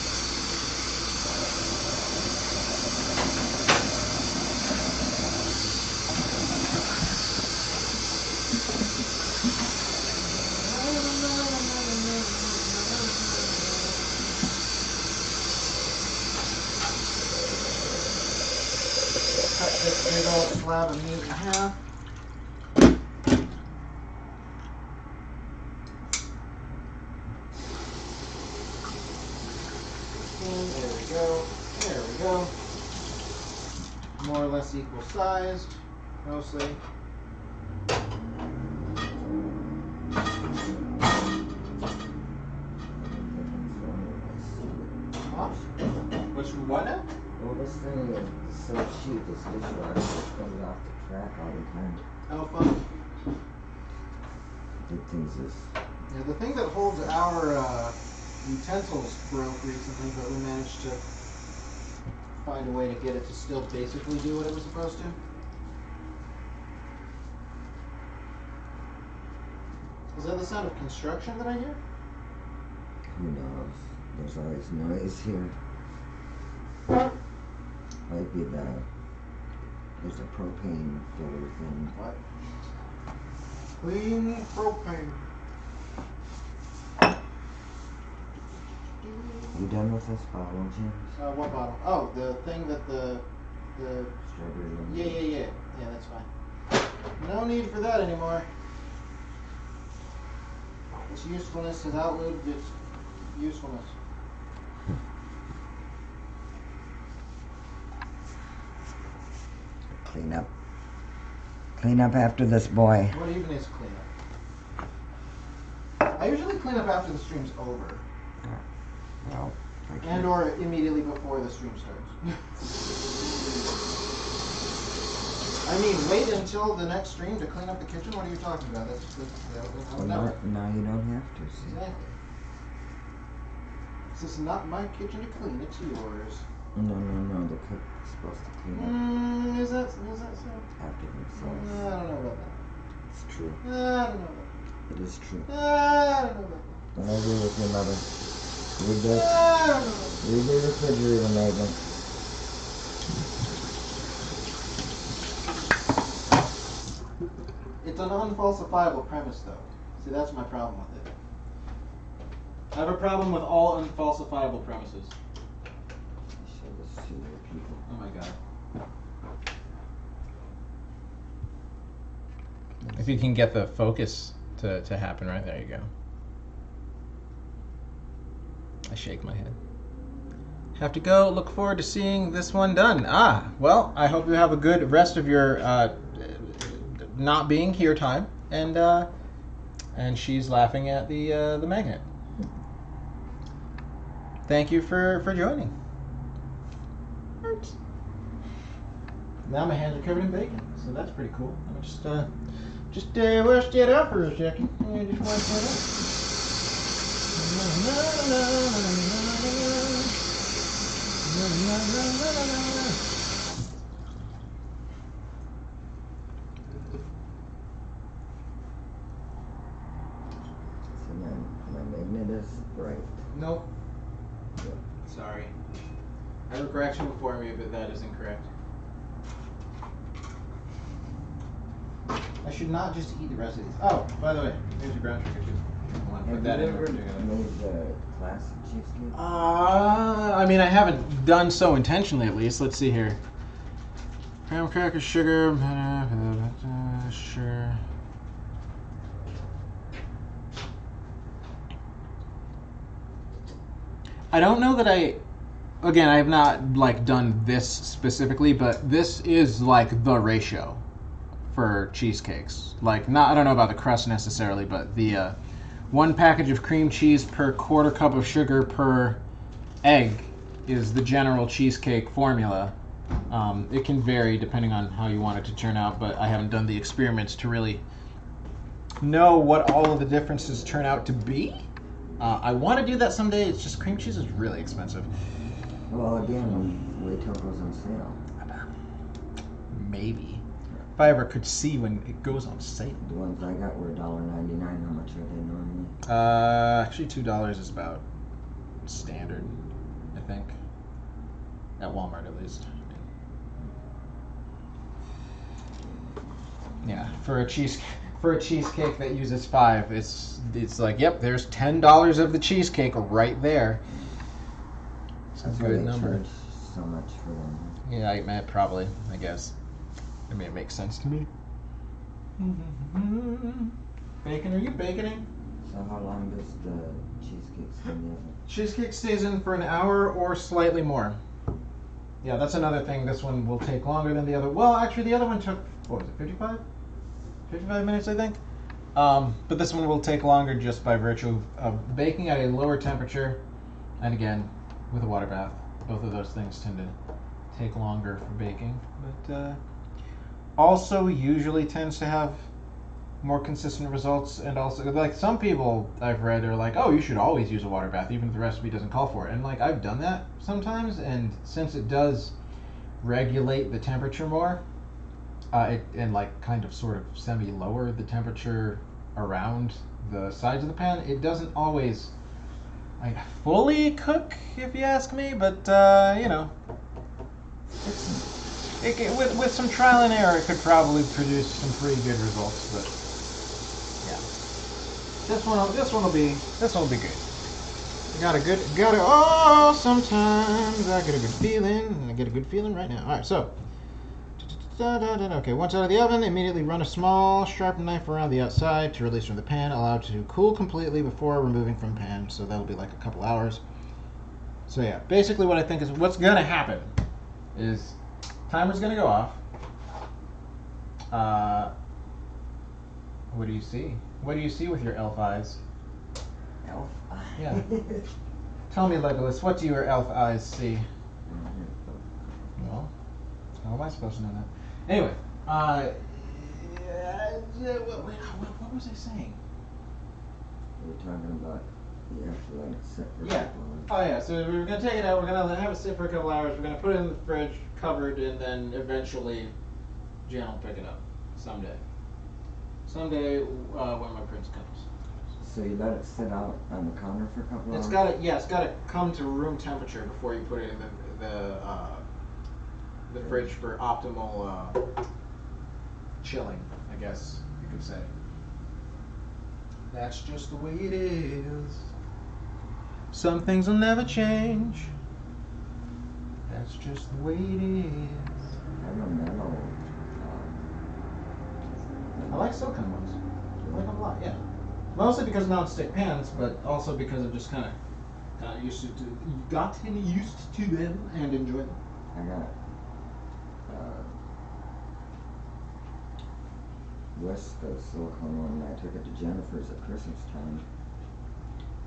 Cut this big old slab of meat in half. There we go. There we go. More or less equal sized, mostly. Which what now? Well, this thing is so cheap, this dishwasher just comes off the track all the time. Oh, fun. Big things is. Yeah, the thing that holds our utensils broke recently, but we managed to find a way to get it to still basically do what it was supposed to. Is that the sound of construction that I hear? Who knows? There's always noise here. Might be there's a propane filler thing. What? Clean propane. You done with this bottle, James? What bottle? Oh, the thing that the Strawberry lemonade. yeah. Yeah, that's fine. No need for that anymore. Its usefulness has outlived its usefulness. Clean up. Clean up after this boy. What even is cleanup? I usually clean up after the stream's over. Well, I And can't. or immediately before the stream starts. I mean, wait until the next stream to clean up the kitchen? What are you talking about? That's I Well, would never. now you don't have to, see. Exactly. This is not my kitchen to clean, it's yours. No, the cook's supposed to clean up Is that so? after I themselves. don't know about that. It's true. I don't know about It is true. that. I don't know about Don't agree with your mother. Read that. the, I don't know about read the refrigerator magnet. that. It's an unfalsifiable premise, though. See, that's my problem with it. I have a problem with all unfalsifiable premises. Show this to your people. Oh my god. If you can get the focus to happen right, there you go. I shake my head. Have to go. Look forward to seeing this one done. Well, I hope you have a good rest of your not being here time. And she's laughing at the magnet. Thank you for joining. Now my hands are covered in bacon, so that's pretty cool. I'm just wash that out for a second. Just wash that out. So my magnet is bright. Nope. Sorry. I have a correction before me, but that is incorrect. I should not just eat the rest of these. Oh, by the way, here's your brown sugar too. Put Have that you in. ever made the classic cheesecake? I mean, I haven't done so intentionally, at least. Let's see here. Graham crackers, sugar, sure. I don't know that I have not like done this specifically, but this is like the ratio for cheesecakes. Like, I don't know about the crust necessarily, but the 1 package of cream cheese per 1/4 cup of sugar per egg is the general cheesecake formula. It can vary depending on how you want it to turn out, but I haven't done the experiments to really know what all of the differences turn out to be. I want to do that someday. It's just cream cheese is really expensive. Well, again, wait till it goes on sale. Maybe. If I ever could see when it goes on sale. The ones I got were $1.99. How much are they normally? Actually, $2 is about standard, I think. At Walmart, at least. Yeah, for a cheesecake that uses 5, it's like, yep, there's $10 of the cheesecake right there. It's a That's why good they number. charge so much for them. Yeah, I mean, probably, I guess. I mean, it makes sense to me. Bacon, are you baconing? So how long does the cheesecake stay in the oven? Cheesecake stays in for an hour or slightly more. Yeah, that's another thing. This one will take longer than the other. Well, actually, the other one took, what was it, 55? 55 minutes, I think. But this one will take longer just by virtue of baking at a lower temperature. And again, with a water bath. Both of those things tend to take longer for baking. But also usually tends to have more consistent results, and also like some people I've read are like, oh, you should always use a water bath even if the recipe doesn't call for it. And like I've done that sometimes, and since it does regulate the temperature more, and like kind of sort of semi lower the temperature around the sides of the pan, it doesn't always like fully cook, if you ask me, but you know, with some trial and error, it could probably produce some pretty good results. But yeah, this one will be good. Oh, sometimes I get a good feeling, and I get a good feeling right now. All right, so. Okay, once out of the oven, immediately run a small sharpened knife around the outside to release from the pan. Allow it to cool completely before removing from pan, so that'll be like a couple hours. So yeah, basically what I think is what's gonna happen is timer's gonna go off. What do you see? What do you see with your elf eyes? Elf eye. Yeah. Tell me, Legolas, what do your elf eyes see? Well, how am I supposed to know that? Anyway, what was I saying? We're talking about you have to let it sit for a Yeah. couple hours. Oh yeah, so we're gonna take it out, we're gonna have it sit for a couple hours, we're gonna put it in the fridge, covered, and then eventually Jan will pick it up someday. Someday when my prince comes. So you let it sit out on the counter for a couple hours? It's gotta come to room temperature before you put it in the fridge for optimal chilling, I guess you could say. That's just the way it is. Some things will never change. That's just the way it is. I have a metal. I like silicone ones. I like them a lot, yeah. Mostly because of non-stick pans, but also because I'm just kind of used to gotten used to them and enjoy them. I got whisk of silicone one, and I took it to Jennifer's at Christmas time,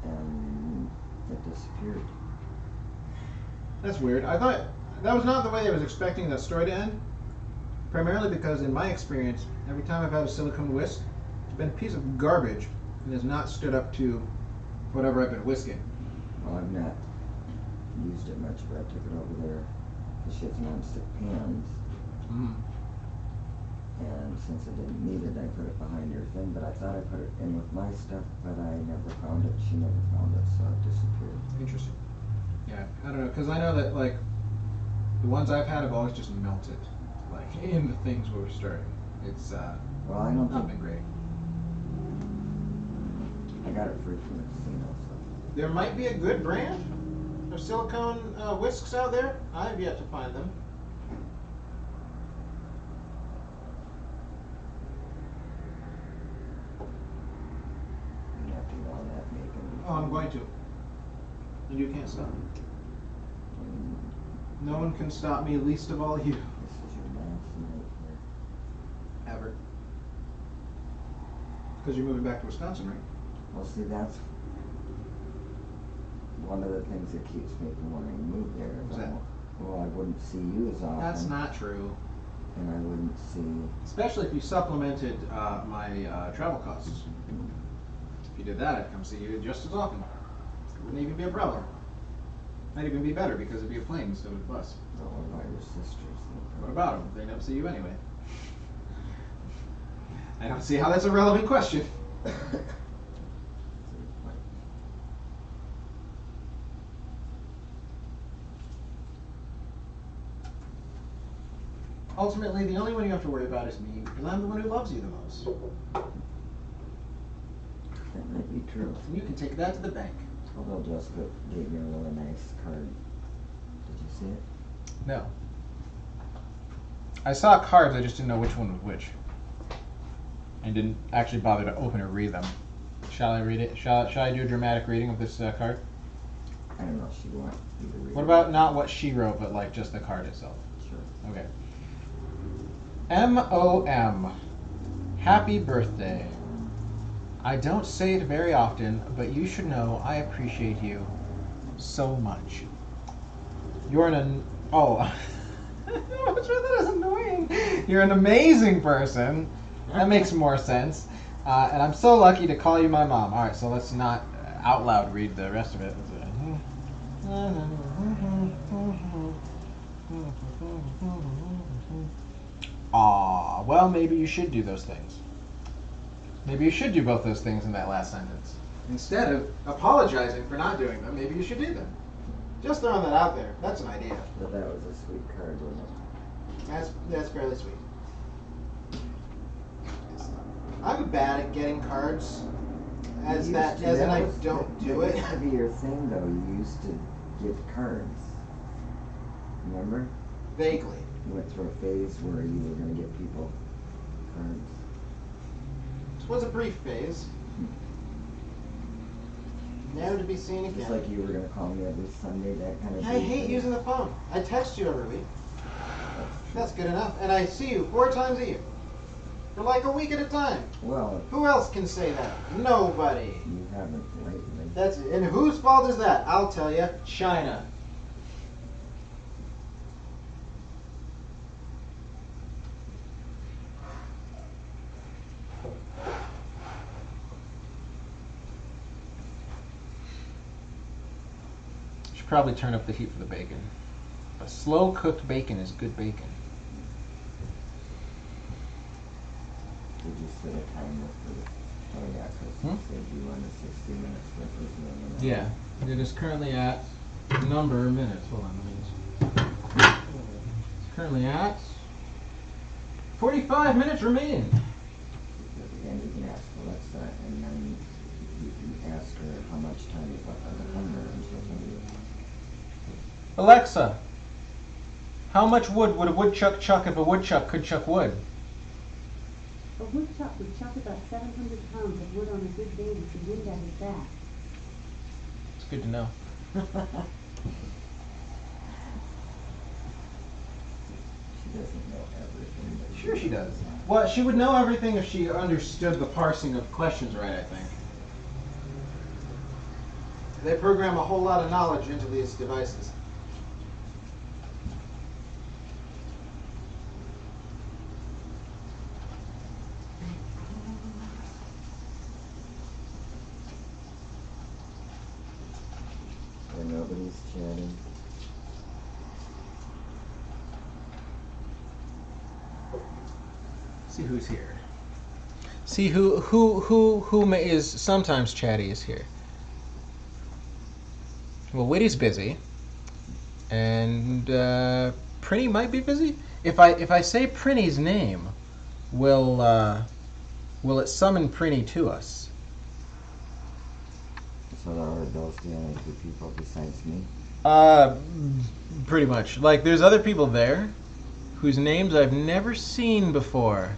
and it disappeared. That's weird. I thought that was not the way I was expecting that story to end. Primarily because, in my experience, every time I've had a silicone whisk, it's been a piece of garbage and has not stood up to whatever I've been whisking. Well, I've not used it much, but I took it over there because she has non-stick pans, and since I didn't need it, I put it behind her thing, but I thought I put it in with my stuff, but I never found it. She never found it, so it disappeared. Interesting. Yeah, I don't know, because I know that, like, the ones I've had have always just melted, like, in the things we were starting. It's, Well, I don't not think been great. I got it free from the casino, so. There might be a good brand of silicone whisks out there. I have yet to find them. You have to go on that making. Oh, I'm going to. And you can't stop me. No one can stop me, least of all you. This is your last night here. Ever. Because you're moving back to Wisconsin, right? Well, see, that's one of the things that keeps me from wanting to move there. What's that? Well, I wouldn't see you as often. That's not true. and I wouldn't see. Especially if you supplemented my travel costs. If you did that, I'd come see you just as often. It wouldn't even be a problem. Might even be better because it'd be a plane instead of a bus. Oh, what about your sisters? What about them? They never see you anyway. I don't see how that's a relevant question. Ultimately, the only one you have to worry about is me, because I'm the one who loves you the most. That might be true. And you can take that to the bank. Although Jessica gave me a really nice card. Did you see it? No. I saw cards, I just didn't know which one was which. And didn't actually bother to open or read them. Shall I read it? Shall I do a dramatic reading of this card? I don't know if she wants you to read What it. about not what she wrote, but like just the card itself? Sure. Okay. M.O.M. Happy birthday. I don't say it very often, but you should know I appreciate you so much. You're oh. Which I thought was annoying. You're an amazing person. That makes more sense. And I'm so lucky to call you my mom. All right, so let's not out loud read the rest of it. Aw, well, maybe you should do those things. Maybe you should do both those things in that last sentence. Instead of apologizing for not doing them, maybe you should do them. Just throwing that out there. That's an idea. But that was a sweet card, wasn't it? That's fairly sweet. I'm bad at getting cards. As in I don't do it. That used to be your thing, though. You used to get cards. Remember? Vaguely. You went through a phase where you were going to get people cards. This was a brief phase. Never to be seen again. Just like you were going to call me every Sunday, that kind of Yeah, thing. I hate using the phone. I text you every week. That's That's good enough. And I see you 4 times a year. For like a week at a time. Well, Who else can say that? Nobody. you haven't lately. That's it. And whose fault is that? I'll tell you. China. Should probably turn up the heat for the bacon. A slow cooked bacon is good bacon. Did you set a timer for the... Oh, yeah, because you said you wanted 60 minutes. That was the minute. Yeah, it is currently at number minutes. Hold on, let me it's currently at 45 minutes remaining. And you can ask Alexa, and then you can ask her how much time is left on the timer, and she'll tell you. Alexa, how much wood would a woodchuck chuck if a woodchuck could chuck wood? A woodchuck would chuck about 700 pounds of wood on a good day with the wind at his back. It's good to know. She doesn't know everything. But Sure she does. Well, she would know everything if she understood the parsing of questions right, I think. They program a whole lot of knowledge into these devices. And nobody's chatting. See who's here. See who is sometimes chatty is here. Well, Witty's busy, and Prinny might be busy. If I say Prinny's name, will it summon Prinny to us? So are those the only 2 people besides me? Pretty much. Like, there's other people there whose names I've never seen before,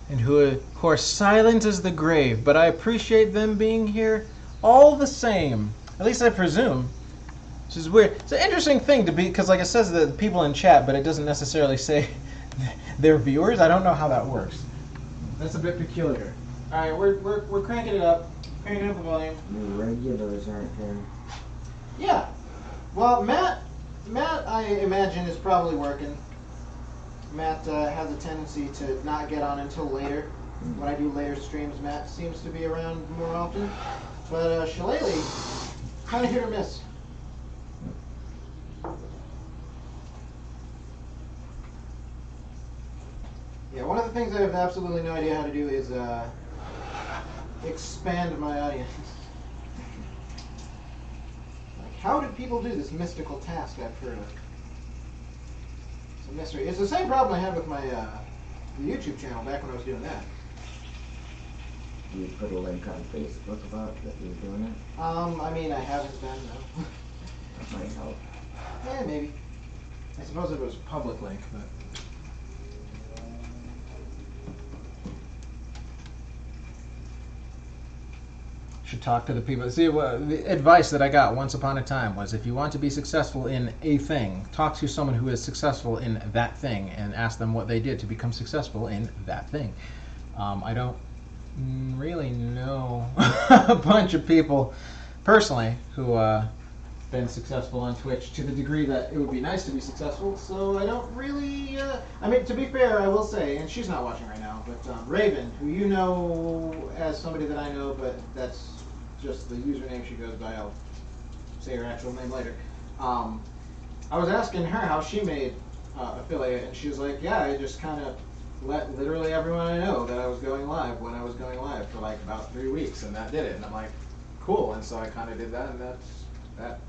and who are silent as the grave, but I appreciate them being here all the same. At least I presume. Which is weird. It's an interesting thing to be, because like it says the people in chat, but it doesn't necessarily say they're viewers. I don't know how that works. That's a bit peculiar. All right, we're cranking it up. Cranking up the volume. Your regulars aren't there. Yeah. Well, Matt, I imagine is probably working. Matt has a tendency to not get on until later. When I do later streams, Matt seems to be around more often. But Shillelagh, kind of hit or miss. Yeah, one of the things I have absolutely no idea how to do is expand my audience. Like, how do people do this mystical task I've heard of? It's a mystery. It's the same problem I had with my the YouTube channel back when I was doing that. You put a link on Facebook about that you're doing it? I mean, I haven't been, no. That might help. Yeah, maybe. I suppose it was a public link, but... Should talk to the people. See, the advice that I got once upon a time was if you want to be successful in a thing, talk to someone who is successful in that thing and ask them what they did to become successful in that thing. I don't really know a bunch of people personally who been successful on Twitch to the degree that it would be nice to be successful, so I don't really I mean, to be fair, I will say, and she's not watching right now, but Raven, who you know as somebody that I know, but that's just the username she goes by, I'll say her actual name later. I was asking her how she made affiliate, and she was like, yeah, I just kind of let literally everyone I know that I was going live when I was going live for like about 3 weeks, and that did it. And I'm like, cool. And so I kind of did that, and that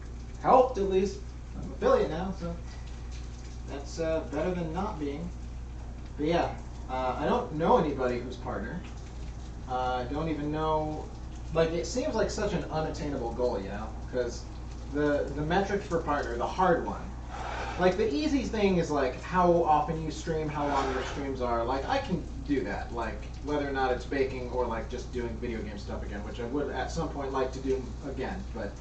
helped at least. I'm an affiliate now, so that's better than not being. But yeah, I don't know anybody who's partner. I don't even know. Like, it seems like such an unattainable goal, you know, because the metric for partner, the hard one. Like, the easy thing is, like, how often you stream, how long your streams are. Like, I can do that. Like, whether or not it's baking or, like, just doing video game stuff again, which I would at some point like to do again. But,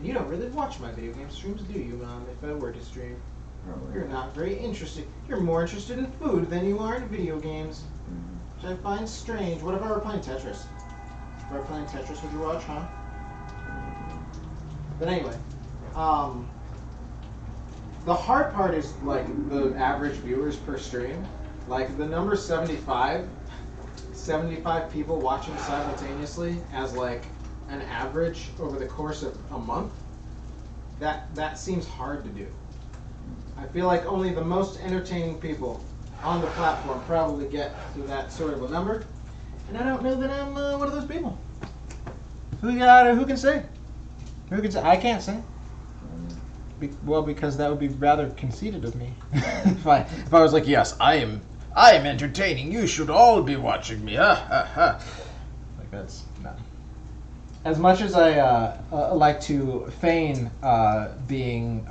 you don't really watch my video game streams, do you, Mom, if I were to stream? Probably. You're not very interested. You're more interested in food than you are in video games, which I find strange. What if I were playing Tetris? If I were playing Tetris, would you watch, huh? But anyway, the hard part is, like, the average viewers per stream. Like, the number 75 people watching simultaneously as, like, an average over the course of a month, that seems hard to do. I feel like only the most entertaining people on the platform probably get to that sort of a number, and I don't know that I'm one of those people. Who can say? Who can say? I can't say. Well, because that would be rather conceited of me. if I was like, yes, I am entertaining. You should all be watching me. Ha ha ha. Like, that's not. As much as I like to feign being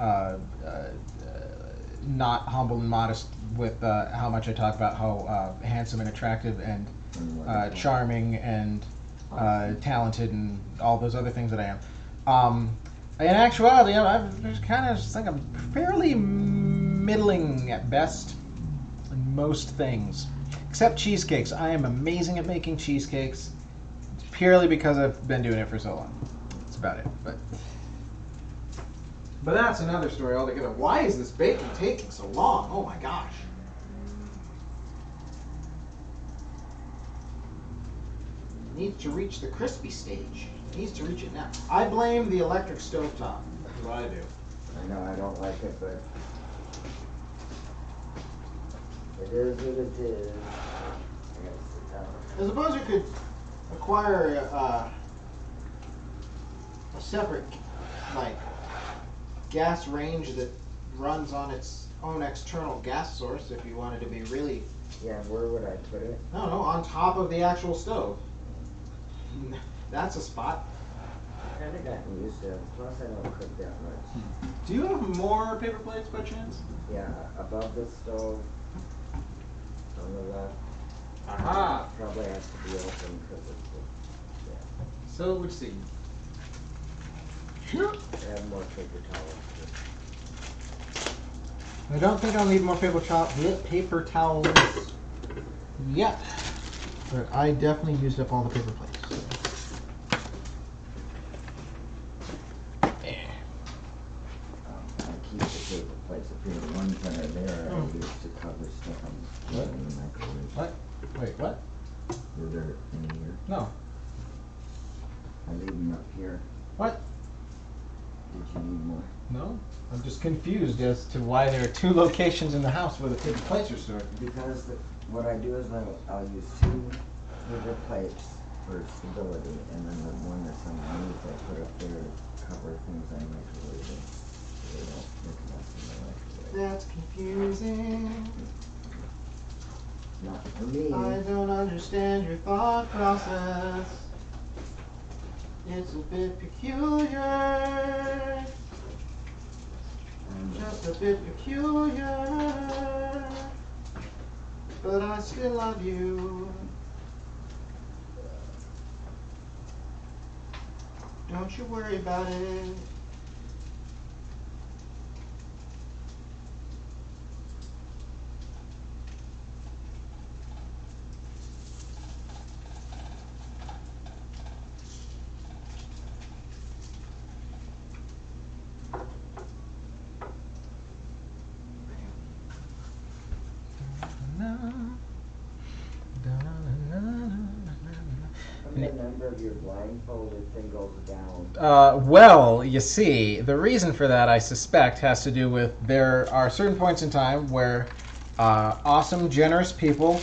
not humble and modest with how much I talk about how handsome and attractive and charming and talented and all those other things that I am. In actuality, I just kind of think I'm fairly middling at best in most things, except cheesecakes. I am amazing at making cheesecakes. It's purely because I've been doing it for so long. That's about it. But that's another story altogether. Why is this baking taking so long? Oh my gosh. It needs to reach the crispy stage. It needs to reach it now. I blame the electric stovetop. That's what I do. I know I don't like it, but it is what it is. I gotta sit down. I suppose you could acquire a separate, like, gas range that runs on its own external gas source if you wanted to be really... Yeah, where would I put it? No, on top of the actual stove. That's a spot. I kind of gotten used to it. Plus, I don't cook that much. Do you have more paper plates by chance? Yeah, above the stove, on the left. Aha! Probably has to be open because it's, yeah. So it would seem. I have more paper towels. I don't think I'll need more paper towels yet. But I definitely used up all the paper plates. I keep the paper plates up here. The ones that are there I used to cover stuff on in the microwave. What? Wait, what? Were there in here? No. I leave them up here. What? Did you need more? No. I'm just confused as to why there are two locations in the house where the plates are stored. Because what I do is I'll use two bigger plates for stability, and then the one that's underneath I put up there to cover things I microwave in, so they don't get lost in the microwave. That's confusing. Not for me. I don't understand your thought process. It's a bit peculiar. Just a bit peculiar. But I still love you. Don't you worry about it. The number of your blindfolded thing goes down. Well, you see, the reason for that, I suspect, has to do with there are certain points in time where awesome, generous people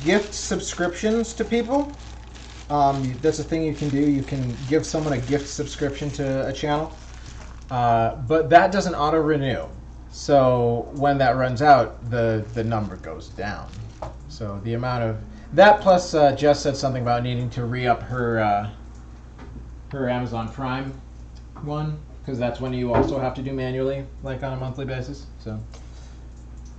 gift subscriptions to people. That's a thing you can do. You can give someone a gift subscription to a channel. But that doesn't auto-renew. So when that runs out, the number goes down. So the amount of... That plus Jess said something about needing to re-up her Amazon Prime one, because that's one you also have to do manually, like on a monthly basis. So,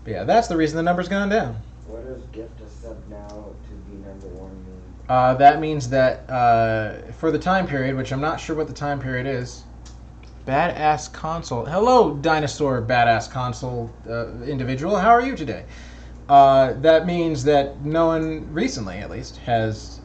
but yeah, that's the reason the number's gone down. What does gift a sub now to be number one mean? That means that for the time period, which I'm not sure what the time period is, Badass Console. Hello, dinosaur badass console individual. How are you today? That means that no one recently, at least, has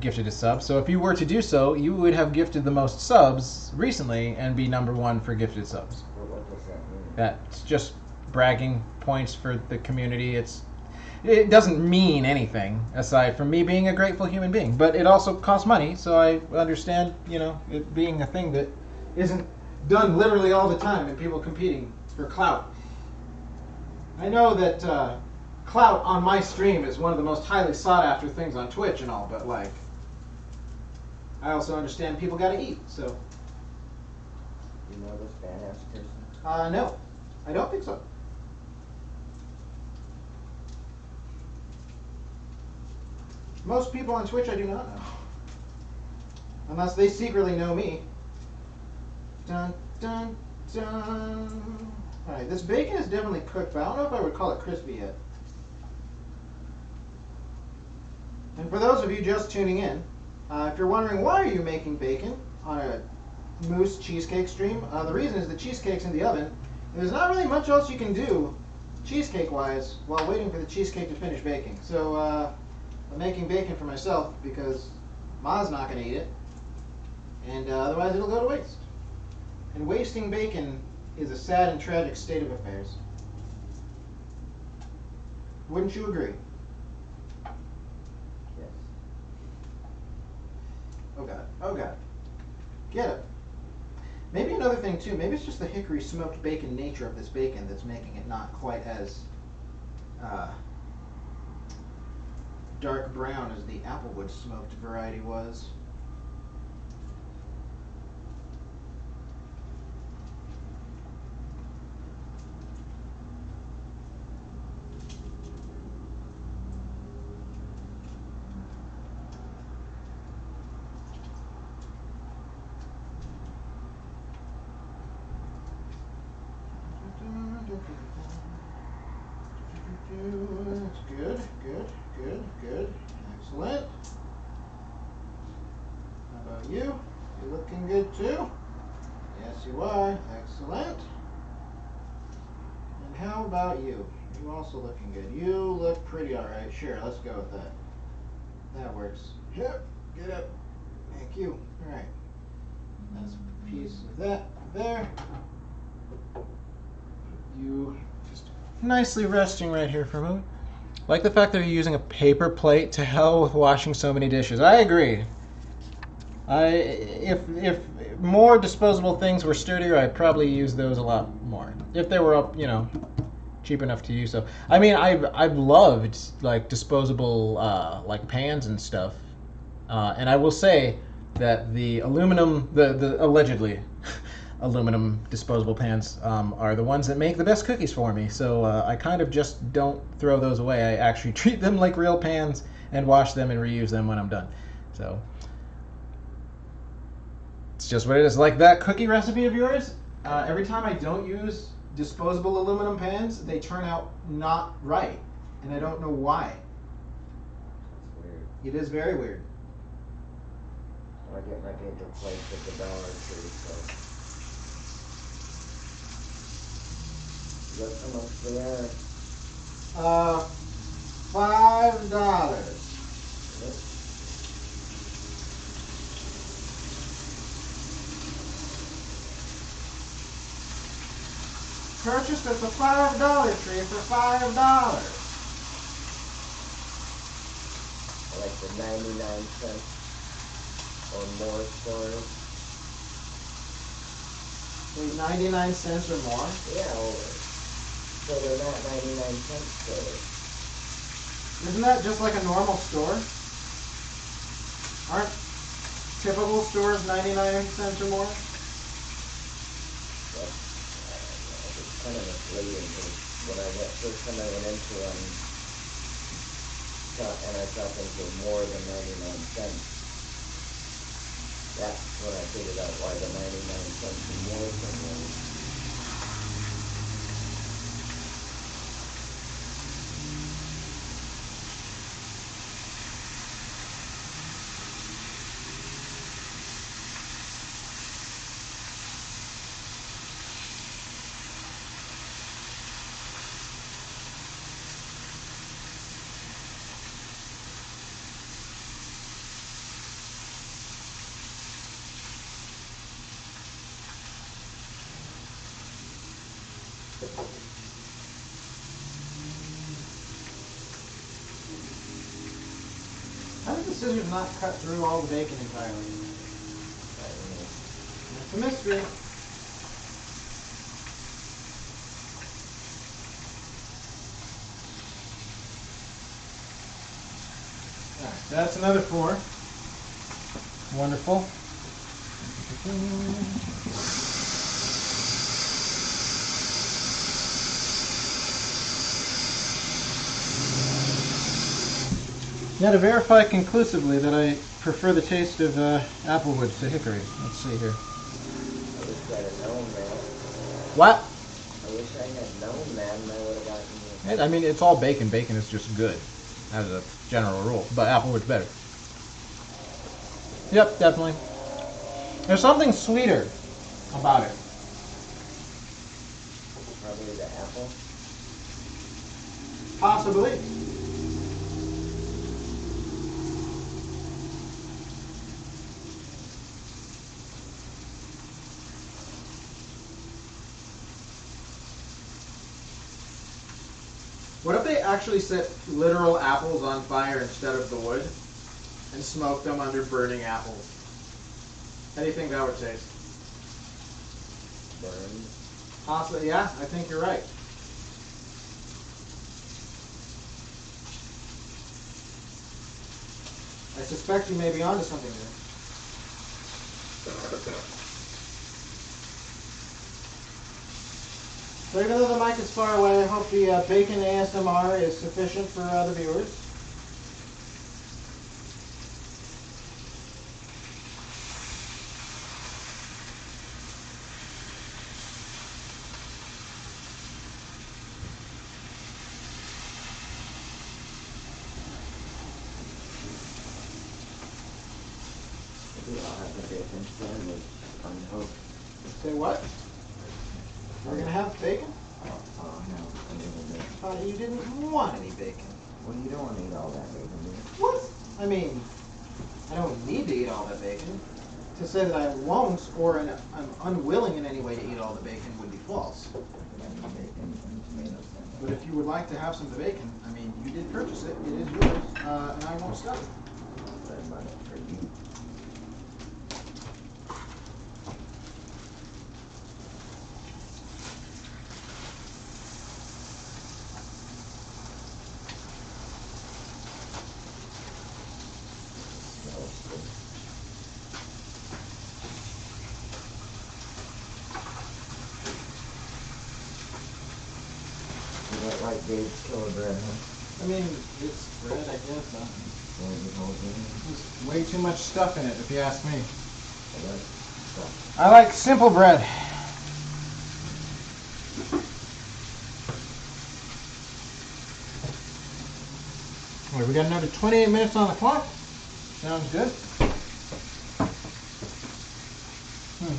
gifted a sub. So if you were to do so, you would have gifted the most subs recently and be number one for gifted subs. But what does that mean? That's just bragging points for the community. It doesn't mean anything aside from me being a grateful human being. But it also costs money, so I understand, it being a thing that isn't done literally all the time and people competing for clout. I know that clout on my stream is one of the most highly sought after things on Twitch and all, but I also understand people gotta eat, so. You know this badass person? No, I don't think so. Most people on Twitch I do not know. Unless they secretly know me. Dun, dun, dun. Alright, this bacon is definitely cooked, but I don't know if I would call it crispy yet. And for those of you just tuning in, if you're wondering why are you making bacon on a Mousse cheesecake stream, the reason is the cheesecake's in the oven. There's not really much else you can do cheesecake-wise while waiting for the cheesecake to finish baking. So I'm making bacon for myself because Ma's not going to eat it, and otherwise it'll go to waste. And wasting bacon is a sad and tragic state of affairs. Wouldn't you agree? Yes. Oh god, oh god. Get it. Maybe another thing too, maybe it's just the hickory smoked bacon nature of this bacon that's making it not quite as dark brown as the applewood smoked variety was. That's good, good, good, good. Excellent. How about you? You looking good too? Yes, you are. Excellent. And how about you? You also looking good. You look pretty alright. Sure, let's go with that. That works. Yep, get up. Thank you. Alright. That's a piece of that there. you just nicely resting right here for a moment. Like the fact that you're using a paper plate. To hell with washing so many dishes. I agree. If more disposable things were sturdier, I'd probably use those a lot more. If they were up, cheap enough to use so. I mean, I've loved like disposable like pans and stuff, and I will say that the aluminum, the allegedly aluminum disposable pans are the ones that make the best cookies for me. So I kind of just don't throw those away. I actually treat them like real pans and wash them and reuse them when I'm done. So it's just what it is. Like that cookie recipe of yours, every time I don't use disposable aluminum pans, they turn out not right. And I don't know why. It's weird. It is very weird. I get my paper plates at the Dollar Tree, so. You got so much there. $5. Yep. Purchased at the $5 Tree for $5. I like the 99-cent or more stores. Wait, 99 cents or more? Yeah, so they're not 99-cent stores. Isn't that just like a normal store? Aren't typical stores 99 cents or more? But, it's kind of misleading because when first time I went into one, and I thought things were more than 99 cents. That's when I figured out why the 99 cents or more thing was. How did the scissors not cut through all the bacon entirely? I don't know. That's a mystery. Alright, that's another 4. Wonderful. Now to verify conclusively that I prefer the taste of applewood to hickory. Let's see here. I wish I had known that. What? I wish I had known that and I would have gotten you. I mean, it's all bacon. Bacon is just good, as a general rule. But applewood's better. Yep, definitely. There's something sweeter about it. Probably the apple. Possibly. What if they actually set literal apples on fire instead of the wood and smoked them under burning apples? How do you think that would taste? Burned. Possibly, yeah, I think you're right. I suspect you may be onto something there. So even though the mic is far away, I hope the bacon ASMR is sufficient for the viewers. Maybe I'll have the bacon sandwich on hope. Say what? We're gonna have bacon? Oh, no, a little bit. Thought you didn't want any bacon. Well, you don't want to eat all that bacon, do you? What? I mean, I don't need to eat all that bacon. to say that I won't or I'm unwilling in any way to eat all the bacon would be false. Bacon and tomato sandwich. But if you would like to have some of the bacon, I mean, you did purchase it. It is yours, and I won't stop it. I bought it for you. Smells good. You don't like Dave's killer bread, huh? I mean, it's bread, I guess. Only the whole thing. There's way too much stuff in it, if you ask me. I like stuff. I like simple bread. Alright, we got another 28 minutes on the clock. Sounds good.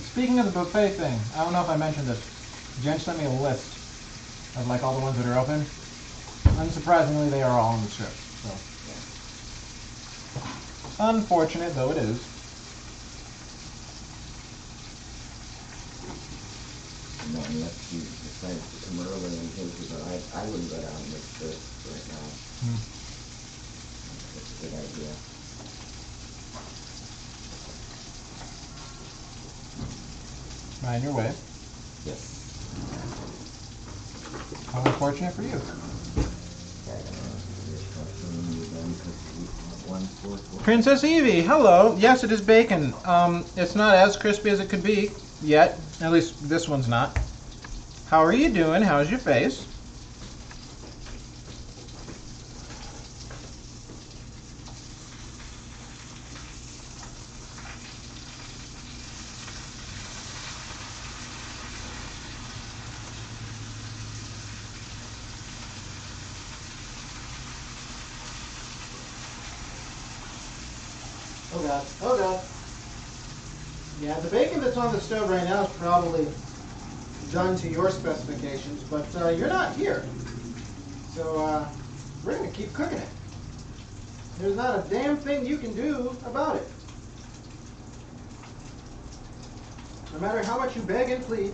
Speaking of the buffet thing, I don't know if I mentioned this. Jen sent me a list of like all the ones that are open. Unsurprisingly, they are all on the strip. So, unfortunate though it is. Not unless you decide to come early and take it, but I wouldn't go down with this right now. It's a good idea. Mind your way. Yes. How unfortunate for you. Princess Evie, hello. Yes, it is bacon. It's not as crispy as it could be yet. At least this one's not. How are you doing? How's your face? Oh god, oh god. Yeah, the bacon that's on the stove right now is probably done to your specifications, but you're not here. So we're going to keep cooking it. There's not a damn thing you can do about it. No matter how much you beg and plead.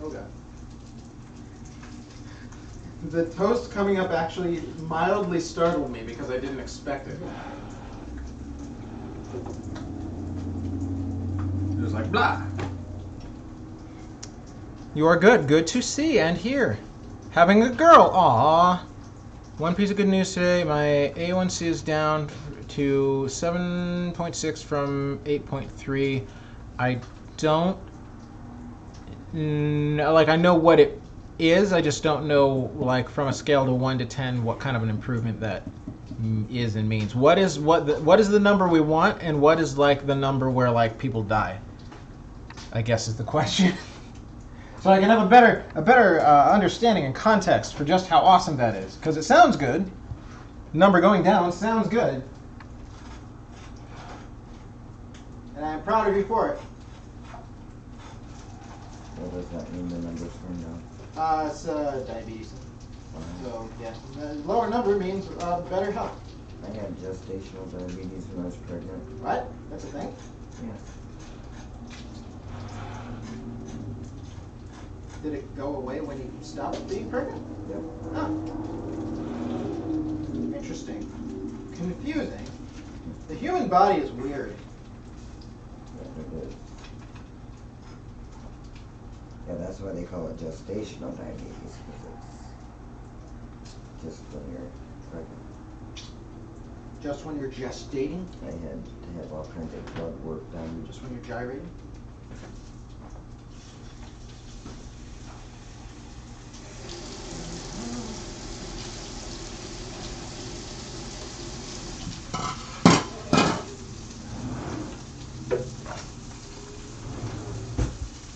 Oh god. The toast coming up actually mildly startled me because I didn't expect it. It was like, blah. You are good. Good to see and hear. Having a girl. Aww. One piece of good news today. My A1C is down to 7.6 from 8.3. I don't like, I know what it is. I just don't know, like, from a scale to 1 to 10, what kind of an improvement that is and means. What is the number we want, and what is like the number where like people die? I guess is the question. So I can have a better understanding and context for just how awesome that is, because it sounds good. Number going down sounds good, and I'm proud of you for it. What does that mean, the numbers going down? It's diabetes. So yeah, the lower number means better health. I had gestational diabetes when I was pregnant. What? That's a thing? Yes. Did it go away when you stopped being pregnant? Yep. Huh. Interesting. Confusing. The human body is weird. Yeah, it is. Yeah, that's why they call it gestational diabetes, because it's just when you're pregnant. Just when you're gestating? I had to have all kinds of blood work done. Just when you're gyrating?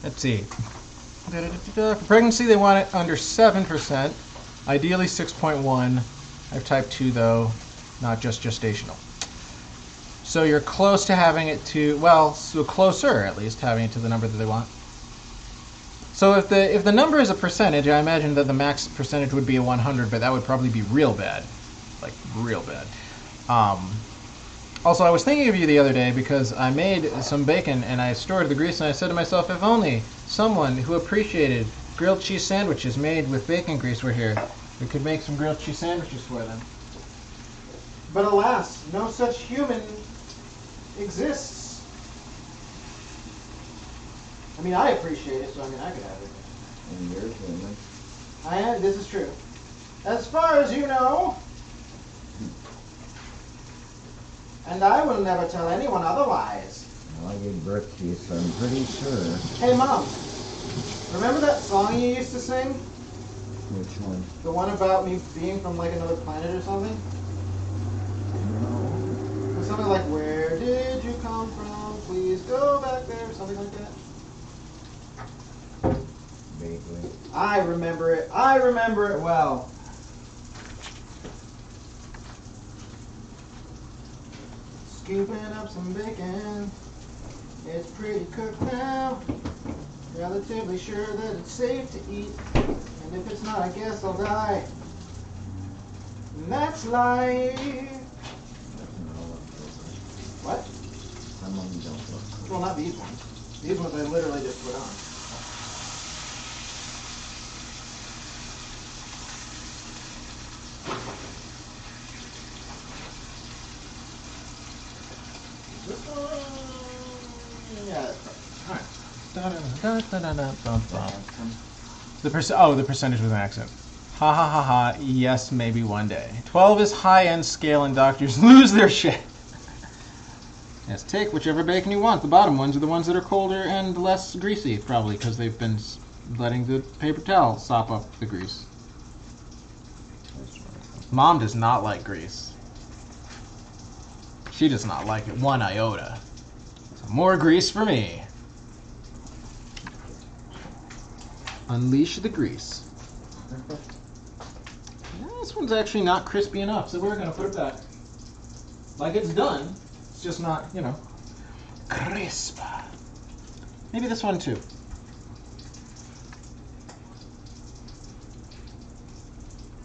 Let's see. For pregnancy, they want it under 7%, ideally 6.1. I have type 2 though, not just gestational. So you're close to having it to, well, so closer at least, having it to the number that they want. So if the number is a percentage, I imagine that the max percentage would be a 100, but that would probably be real bad, like real bad. Also, I was thinking of you the other day because I made some bacon and I stored the grease, and I said to myself, if only someone who appreciated grilled cheese sandwiches made with bacon grease were here, we could make some grilled cheese sandwiches for them. But alas, no such human exists. I mean, I appreciate it, so I mean, I could have it. And yours, women. This is true. As far as you know. And I will never tell anyone otherwise. Well, I gave birth to you, so I'm pretty sure. Hey, Mom. Remember that song you used to sing? Which one? The one about me being from like another planet or something? No. It was something like, where did you come from? Please go back there, or something like that. Vaguely. I remember it. I remember it well. Scooping up some bacon. It's pretty cooked now. Relatively sure that it's safe to eat. And if it's not, I guess I'll die. And that's life. That's not all of those. What? Some of them don't look. Well, not these ones. These ones I literally just put on. Yeah, the percentage was an accent. Ha ha ha ha, yes, maybe one day. 12 is high-end scale and doctors lose their shit. Yes, take whichever bacon you want. The bottom ones are the ones that are colder and less greasy, probably, because they've been letting the paper towel sop up the grease. Mom does not like grease. She does not like it one iota. So more grease for me. Unleash the grease. Yeah, this one's actually not crispy enough, so we're gonna put it back. Like it's done, it's just not, you know, crisp. Maybe this one too.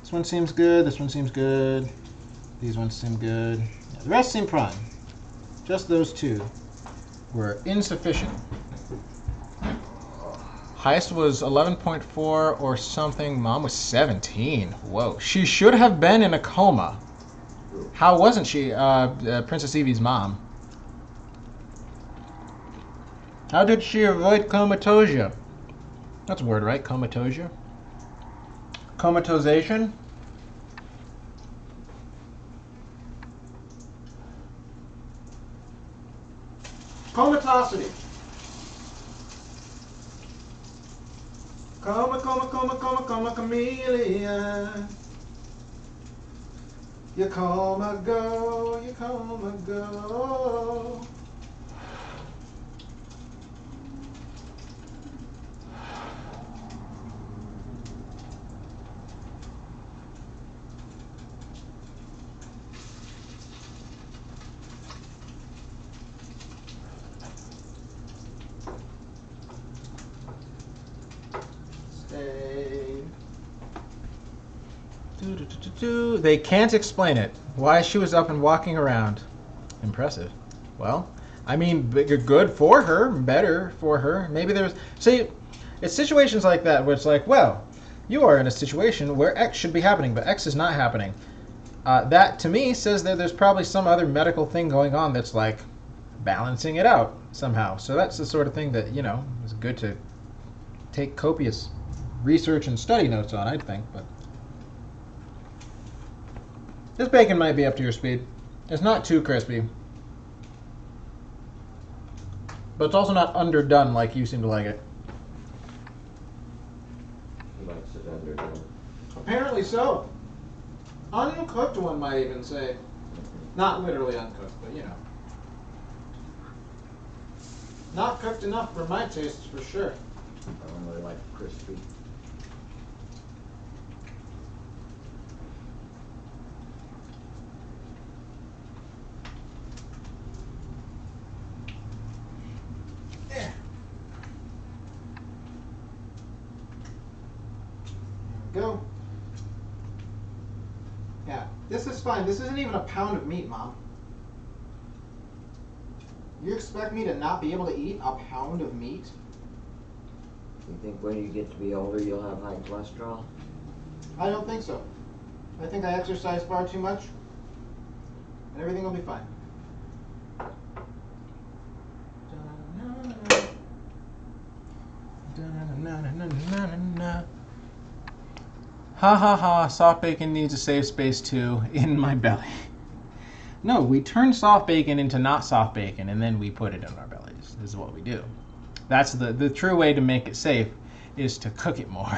This one seems good, this one seems good. These ones seem good. Yeah, the rest seem fine. Just those two were insufficient. Highest was 11.4 or something. Mom was 17. Whoa. She should have been in a coma. How wasn't she, Princess Evie's mom? How did she avoid comatosia? That's a word, right? Comatosia? Comatosation? Comatosity. Coma, chameleon. You coma go, you coma go. They can't explain it. Why she was up and walking around. Impressive. Well, I mean, good for her, better for her. Maybe there's... See, it's situations like that where it's like, well, you are in a situation where X should be happening, but X is not happening. That, to me, says that there's probably some other medical thing going on that's like balancing it out somehow. So that's the sort of thing that, you know, is good to take copious research and study notes on, I'd think, but... This bacon might be up to your speed. It's not too crispy. But it's also not underdone like you seem to like it. He likes it underdone. Apparently so. Uncooked one might even say. Not literally uncooked, but you know. Not cooked enough for my tastes for sure. I don't really like crispy. go. Yeah, this is fine. This isn't even a pound of meat, Mom. You expect me to not be able to eat a pound of meat? You think when you get to be older you'll have high cholesterol? I don't think so. I think I exercise far too much, and everything will be fine. Ha ha ha, soft bacon needs a safe space too in my belly. No, we turn soft bacon into not soft bacon and then we put it in our bellies. This is what we do. That's the true way to make it safe is to cook it more.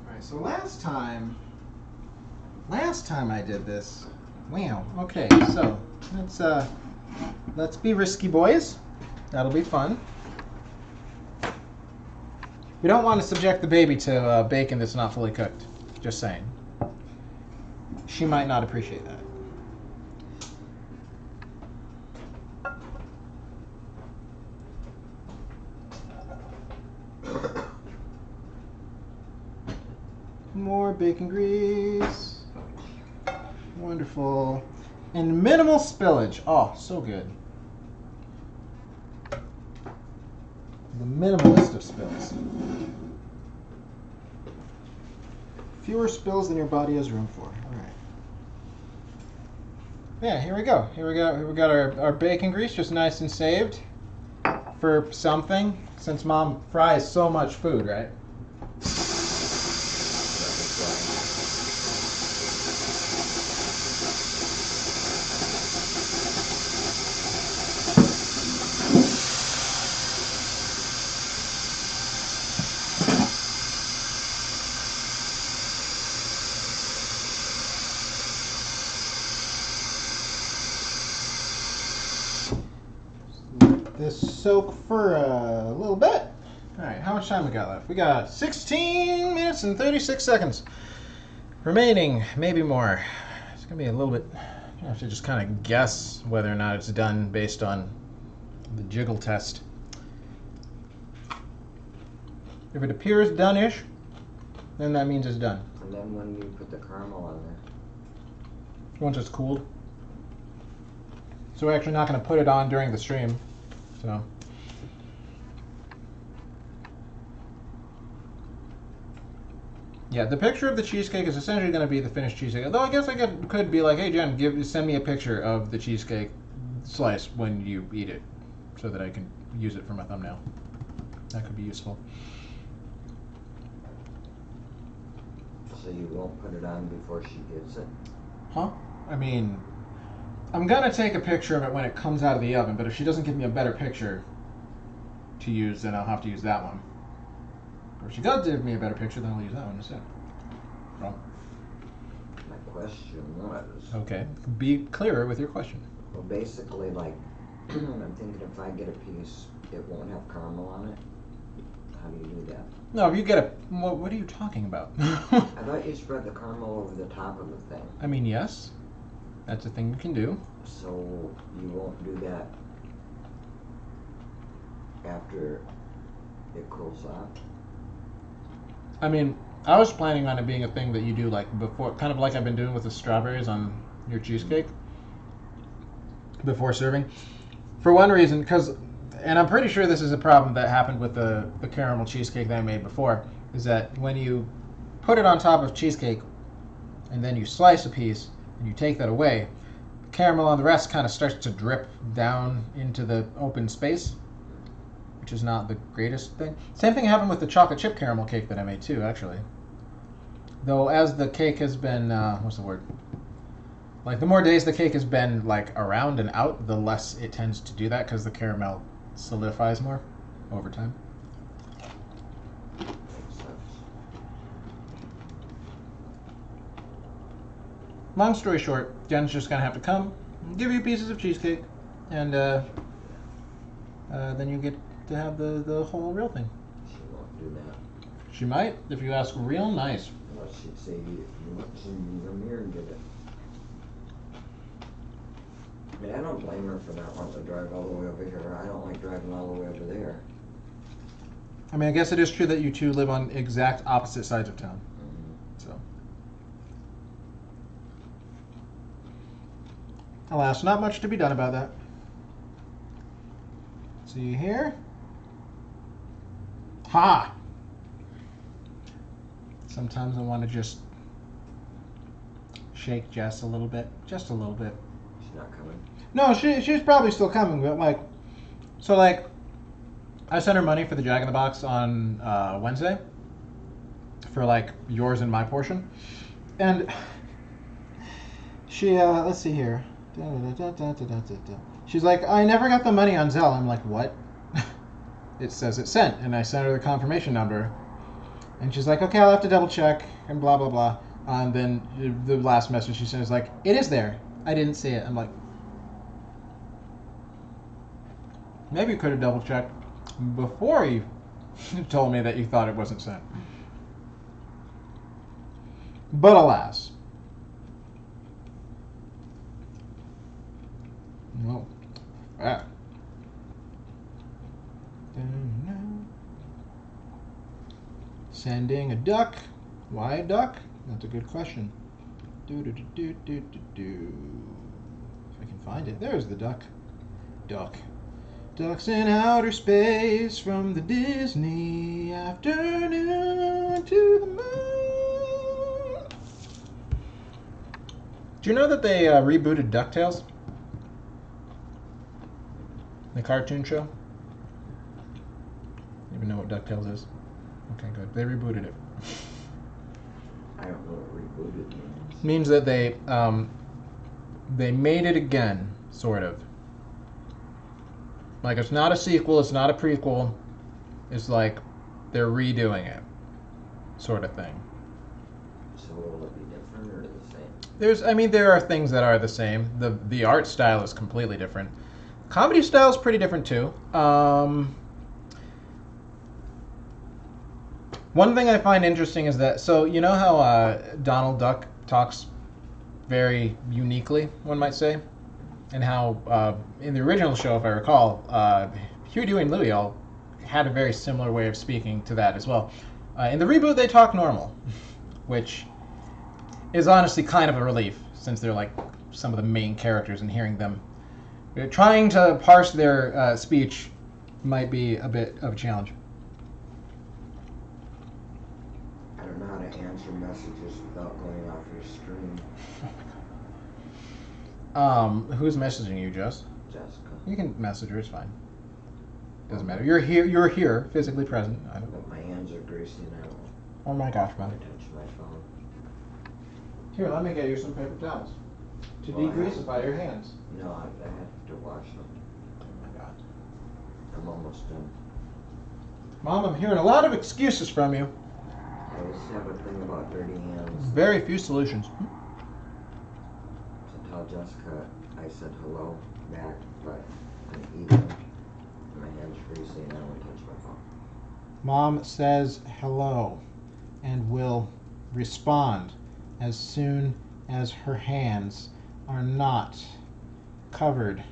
Alright, so last time I did this. Wow, okay, so let's be risky, boys. That'll be fun. We don't want to subject the baby to bacon that's not fully cooked. Just saying. She might not appreciate that. More bacon grease. Wonderful. And minimal spillage. Oh, so good. The minimalist of spills. Fewer spills than your body has room for. All right. Yeah, here we go. Here we got our bacon grease just nice and saved for something. Since Mom fries so much food, right? This soak for a little bit. All right, how much time we got left? We got 16 minutes and 36 seconds remaining, maybe more. It's gonna be a little bit. I have to just kind of guess whether or not it's done based on the jiggle test. If it appears done-ish, then that means it's done. And then when you put the caramel on there. Once it's cooled. So we're actually not going to put it on during the stream. So. Yeah, the picture of the cheesecake is essentially going to be the finished cheesecake. Although I guess I could be like, hey Jen, send me a picture of the cheesecake slice when you eat it, so that I can use it for my thumbnail. That could be useful. So you won't put it on before she gets it? Huh? I mean, I'm gonna take a picture of it when it comes out of the oven, but if she doesn't give me a better picture to use, then I'll have to use that one. Or if she does give me a better picture, then I'll use that one instead. Wrong. My question was... Okay, be clearer with your question. Well, basically, like, I'm thinking if I get a piece, it won't have caramel on it. How do you do that? No, if you get a... What are you talking about? I thought you spread the caramel over the top of the thing. I mean, yes. That's a thing you can do. So you won't do that after it cools off? I mean, I was planning on it being a thing that you do like before, kind of like I've been doing with the strawberries on your cheesecake before serving. For one reason, and I'm pretty sure this is a problem that happened with the caramel cheesecake that I made before, is that when you put it on top of cheesecake and then you slice a piece and you take that away, the caramel on the rest kind of starts to drip down into the open space, which is not the greatest thing. Same thing happened with the chocolate chip caramel cake that I made too, actually. Though as the cake has been, what's the word? Like the more days the cake has been like around and out, the less it tends to do that because the caramel solidifies more over time. Makes sense. Long story short, Jen's just gonna have to come, give you pieces of cheesecake, and then you get to have the whole real thing. She won't do that. She might, if you ask real nice. Unless she'd say you look in the mirror and get it. I mean, I don't blame her for not wanting to drive all the way over here. I don't like driving all the way over there. I mean, I guess it is true that you two live on exact opposite sides of town. So, alas, not much to be done about that. See here? Ha! Sometimes I want to just shake Jess a little bit. Just a little bit. She's not coming. No, she's probably still coming, but like, so like, I sent her money for the Jack in the Box on Wednesday for like yours and my portion, and she let's see here. She's like, I never got the money on Zelle. I'm like, what? It says it sent, and I sent her the confirmation number, and she's like, okay, I'll have to double check, and blah blah blah. And then the last message she sent is like, it is there. I didn't see it. I'm like, maybe you could have double checked before you told me that you thought it wasn't sent. But alas. No. Ah. Sending a duck. Why a duck? That's a good question. If I can find it. There's the duck. Duck. Ducks in outer space from the Disney afternoon to the moon. Do you know that they rebooted DuckTales? The cartoon show? You even know what DuckTales is? Okay, good. They rebooted it. I don't know what rebooted means. Means that they made it again, sort of. Like, it's not a sequel, it's not a prequel. It's like they're redoing it, sort of thing. So will it be different or the same? There are things that are the same. The art style is completely different. Comedy style is pretty different too. One thing I find interesting is that, so you know how Donald Duck talks very uniquely, one might say? And how in the original show, if I recall, Huey, Dewey, and Louie all had a very similar way of speaking to that as well. In the reboot, they talk normal, which is honestly kind of a relief, since they're like some of the main characters, and hearing them trying to parse their speech might be a bit of a challenge. I don't know how to answer messages without going off your screen. Who's messaging you, Jess? Jessica. You can message her, it's fine. Doesn't matter. You're here, physically present. I don't. But my hands are greasy and I don't Oh my gosh, want man. to touch my phone. Here, let me get you some paper towels to Well, I degreasify your hands. No, I have to wash them. Oh my god. I'm almost done. Mom, I'm hearing a lot of excuses from you. I just have a thing about dirty hands. Very few solutions. To tell Jessica I said hello back, but I'm eating and my hands are greasy and I don't want to touch my phone. Mom says hello and will respond as soon as her hands are not covered.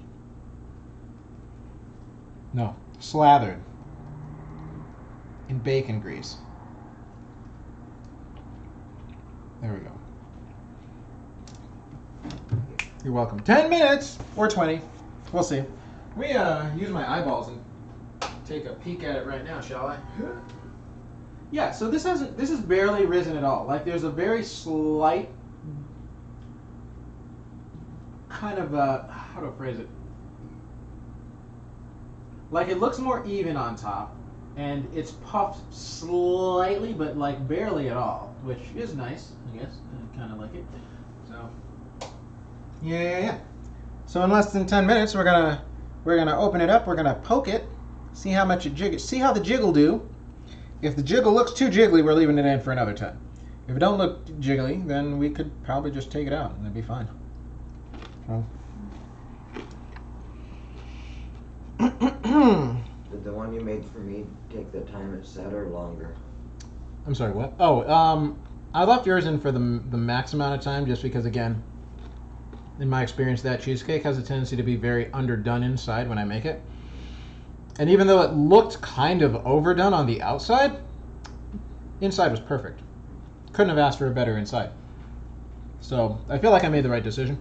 No, slathered in bacon grease. There we go. You're welcome. 10 minutes or 20. We'll see. We use my eyeballs and take a peek at it right now, shall I? Yeah, so this has barely risen at all. Like, there's a very slight kind of how to phrase it? Like, it looks more even on top, and it's puffed slightly, but like barely at all, which is nice, I guess. I kind of like it. So yeah. So in less than 10 minutes, we're gonna open it up. We're gonna poke it, see how much it jiggles, see how the jiggle do. If the jiggle looks too jiggly, we're leaving it in for another 10. If it don't look jiggly, then we could probably just take it out and it'd be fine. So. Did the one you made for me take the time it said or longer? I'm sorry, what? Oh, I left yours in for the max amount of time just because, again, in my experience, that cheesecake has a tendency to be very underdone inside when I make it. And even though it looked kind of overdone on the outside, inside was perfect. Couldn't have asked for a better inside. So I feel like I made the right decision.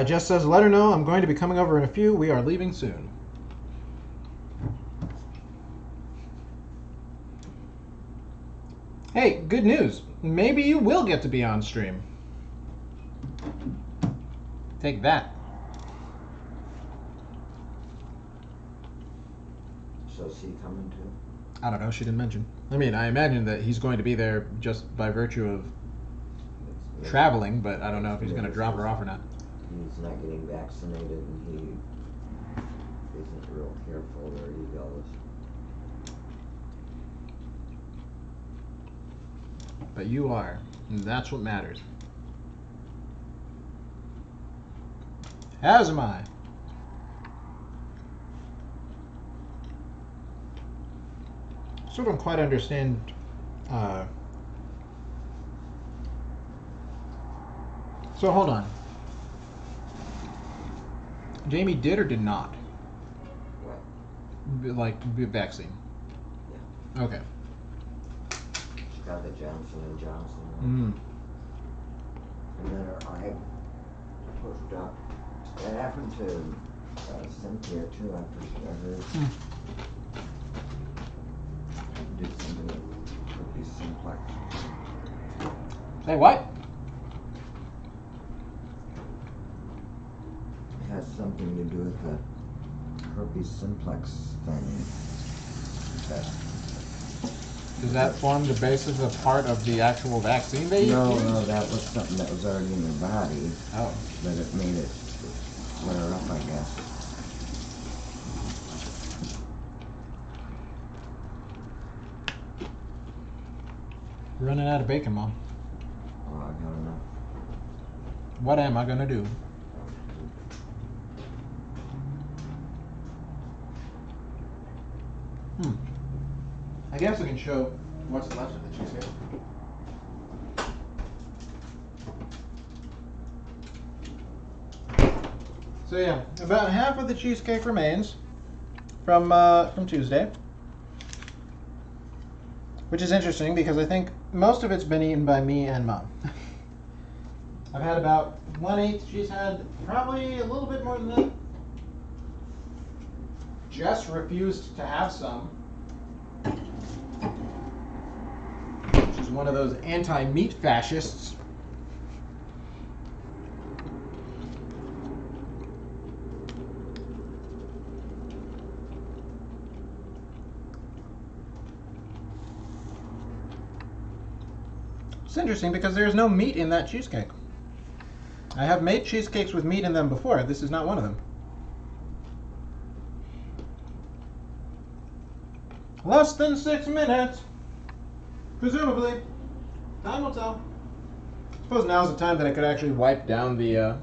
Jess says, let her know I'm going to be coming over in a few. We are leaving soon. Hey, good news. Maybe you will get to be on stream. Take that. So is he coming too? I don't know. She didn't mention. I mean, I imagine that he's going to be there just by virtue of traveling, but I don't know if he's going to drop her off or not. He's not getting vaccinated and he isn't real careful where he goes. But you are, and that's what matters. As am I. Still don't quite understand. So hold on. Jamie did or did not? What? Vaccine. Yeah. Okay. She got the Johnson & Johnson one. Mm. And then her eye pushed up. That happened to Cynthia too after she got hers. Mm. Did something with herpes simplex. Say what? It has something to do with the herpes simplex thing. That Does that form the basis of part of the actual vaccine they no, use? no, that was something that was already in her body, Oh. but it made it flare up, I guess. Running out of bacon, Mom. Oh, I don't know. What am I gonna do? I guess I can show what's left of the cheesecake. So yeah, about half of the cheesecake remains from Tuesday, which is interesting because I think most of it's been eaten by me and Mom. I've had about 1/8. She's had probably a little bit more than that. Jess refused to have some. She's one of those anti-meat fascists. It's interesting because there's no meat in that cheesecake. I have made cheesecakes with meat in them before. This is not one of them. Less than 6 minutes. Presumably. Time will tell. I suppose now's the time that I could actually wipe down the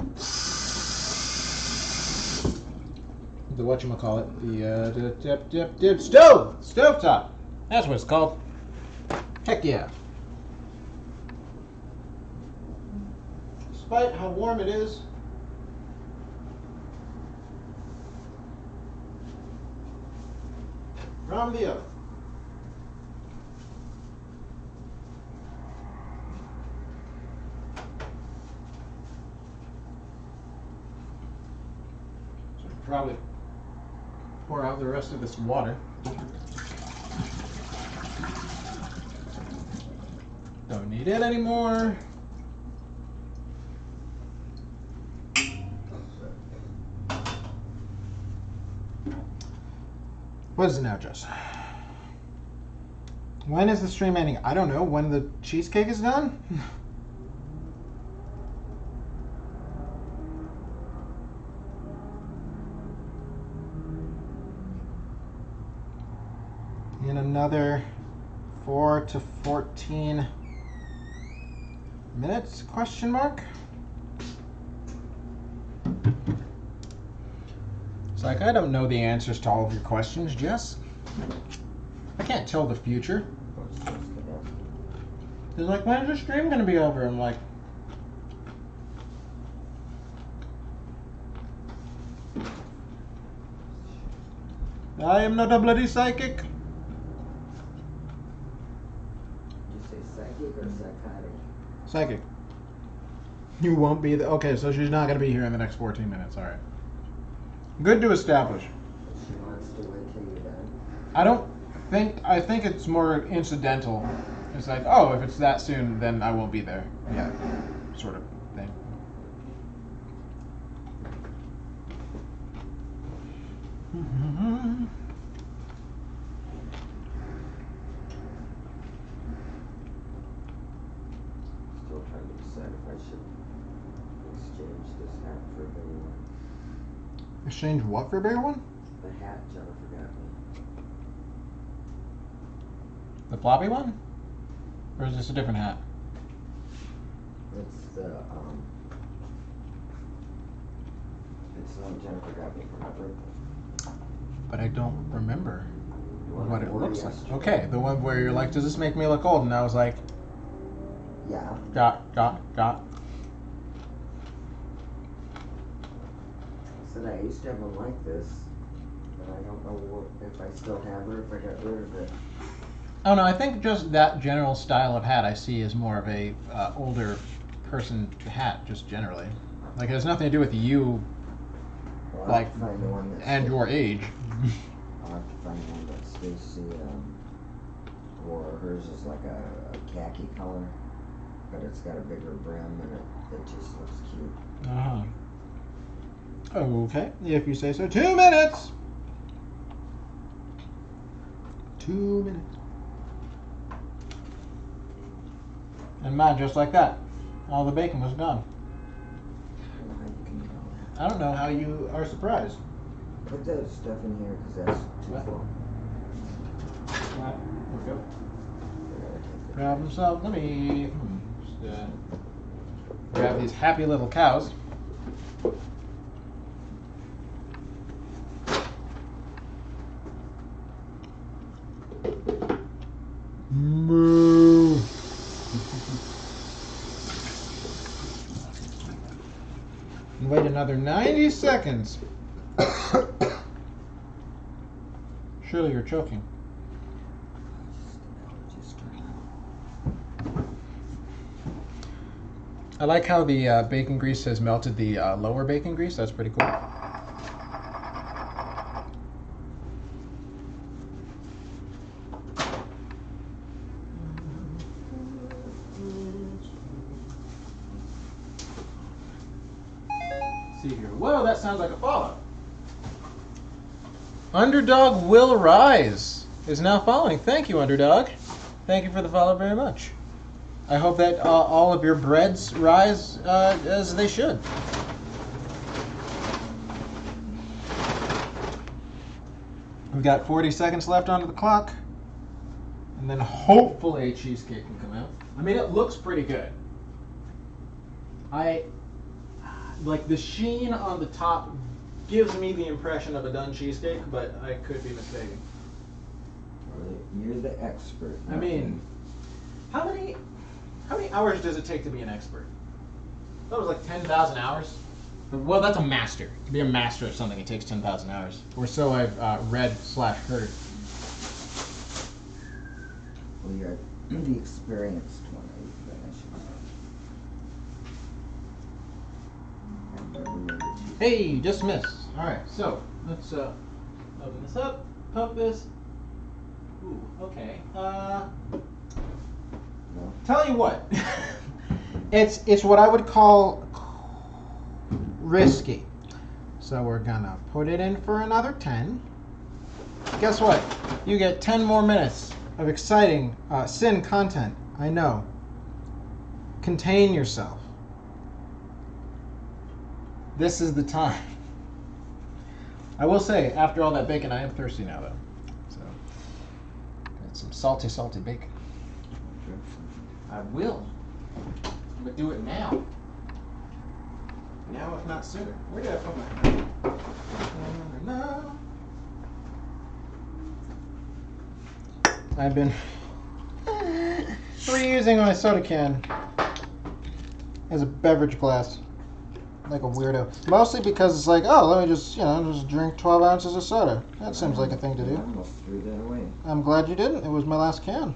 whatchamacallit, the stovetop. That's what it's called. Heck yeah. Despite how warm it is, from the oven. So I could probably pour out the rest of this water. Don't need it anymore. What is it now, Jess? When is the stream ending? I don't know. When the cheesecake is done? In another 4 to 14 minutes? Question mark? It's like, I don't know the answers to all of your questions, Jess. I can't tell the future. They're like, when's the stream going to be over? I'm like, I am not a bloody psychic. Did you say psychic or psychotic? Psychic. You won't be the. Okay, so she's not going to be here in the next 14 minutes. All right. Good to establish. She wants to wait till you're done. I think it's more incidental. It's like, oh, if it's that soon, then I won't be there. Yeah, sort of thing. Still trying to decide if I should exchange this hat for a bigger one. Exchange what for a bigger one? The hat Jennifer got me. The floppy one? Or is this a different hat? It's the one Jennifer got me for my birthday. But I don't remember The one what I it wore looks like. yesterday. Okay, the one where you're like, does this make me look old? And I was like, Yeah. got. I said I used to have one like this, but I don't know if I still have her, if I got rid of it. Oh no, I think just that general style of hat I see as more of a older person hat, just generally. Like it has nothing to do with you Well, I'll like have to find the one that's and your age. I'll have to find the one that Stacy wore. Hers is like a khaki color, but it's got a bigger brim and it just looks cute. Uh-huh. Okay, if you say so. 2 minutes. 2 minutes. And mine, just like that, all the bacon was gone. I don't know how you can do all that. I don't know how you are surprised. Put that stuff in here because that's too What? full. Problem solved. Let me just, grab these happy little cows. Moo. And wait another 90 seconds. Surely you're choking. I like how the bacon grease has melted the lower bacon grease. That's pretty cool. See here. Whoa, that sounds like a follow. Underdog will rise is now following. Thank you, Underdog. Thank you for the follow very much. I hope that all of your breads rise as they should. We've got 40 seconds left onto the clock. And then hopefully a cheesecake can come out. I mean, it looks pretty good. Like the sheen on the top gives me the impression of a done cheesecake, but I could be mistaken. Well, you're the expert. I mean, how many hours does it take to be an expert? That was like 10,000 hours. Well, that's a master. To be a master of something, it takes 10,000 hours. Or so I've read/heard. Well, you're the experienced one, I should say. Hey, just missed. All right, so let's open this up, pump this. Ooh, okay. No? Tell you what, it's what I would call risky. So we're gonna put it in for another 10. Guess what? You get 10 more minutes of exciting sin content. I know. Contain yourself. This is the time. I will say, after all that bacon, I am thirsty now, though. So, got some salty, salty bacon. I will. I'm gonna do it now. Now, if not sooner. Where did I put my? No. I've been reusing my soda can as a beverage glass. like a weirdo. Mostly because it's like, oh, let me just, just drink 12 ounces of soda. That seems like a thing to I do. almost threw that away. I'm glad you didn't. It was my last can.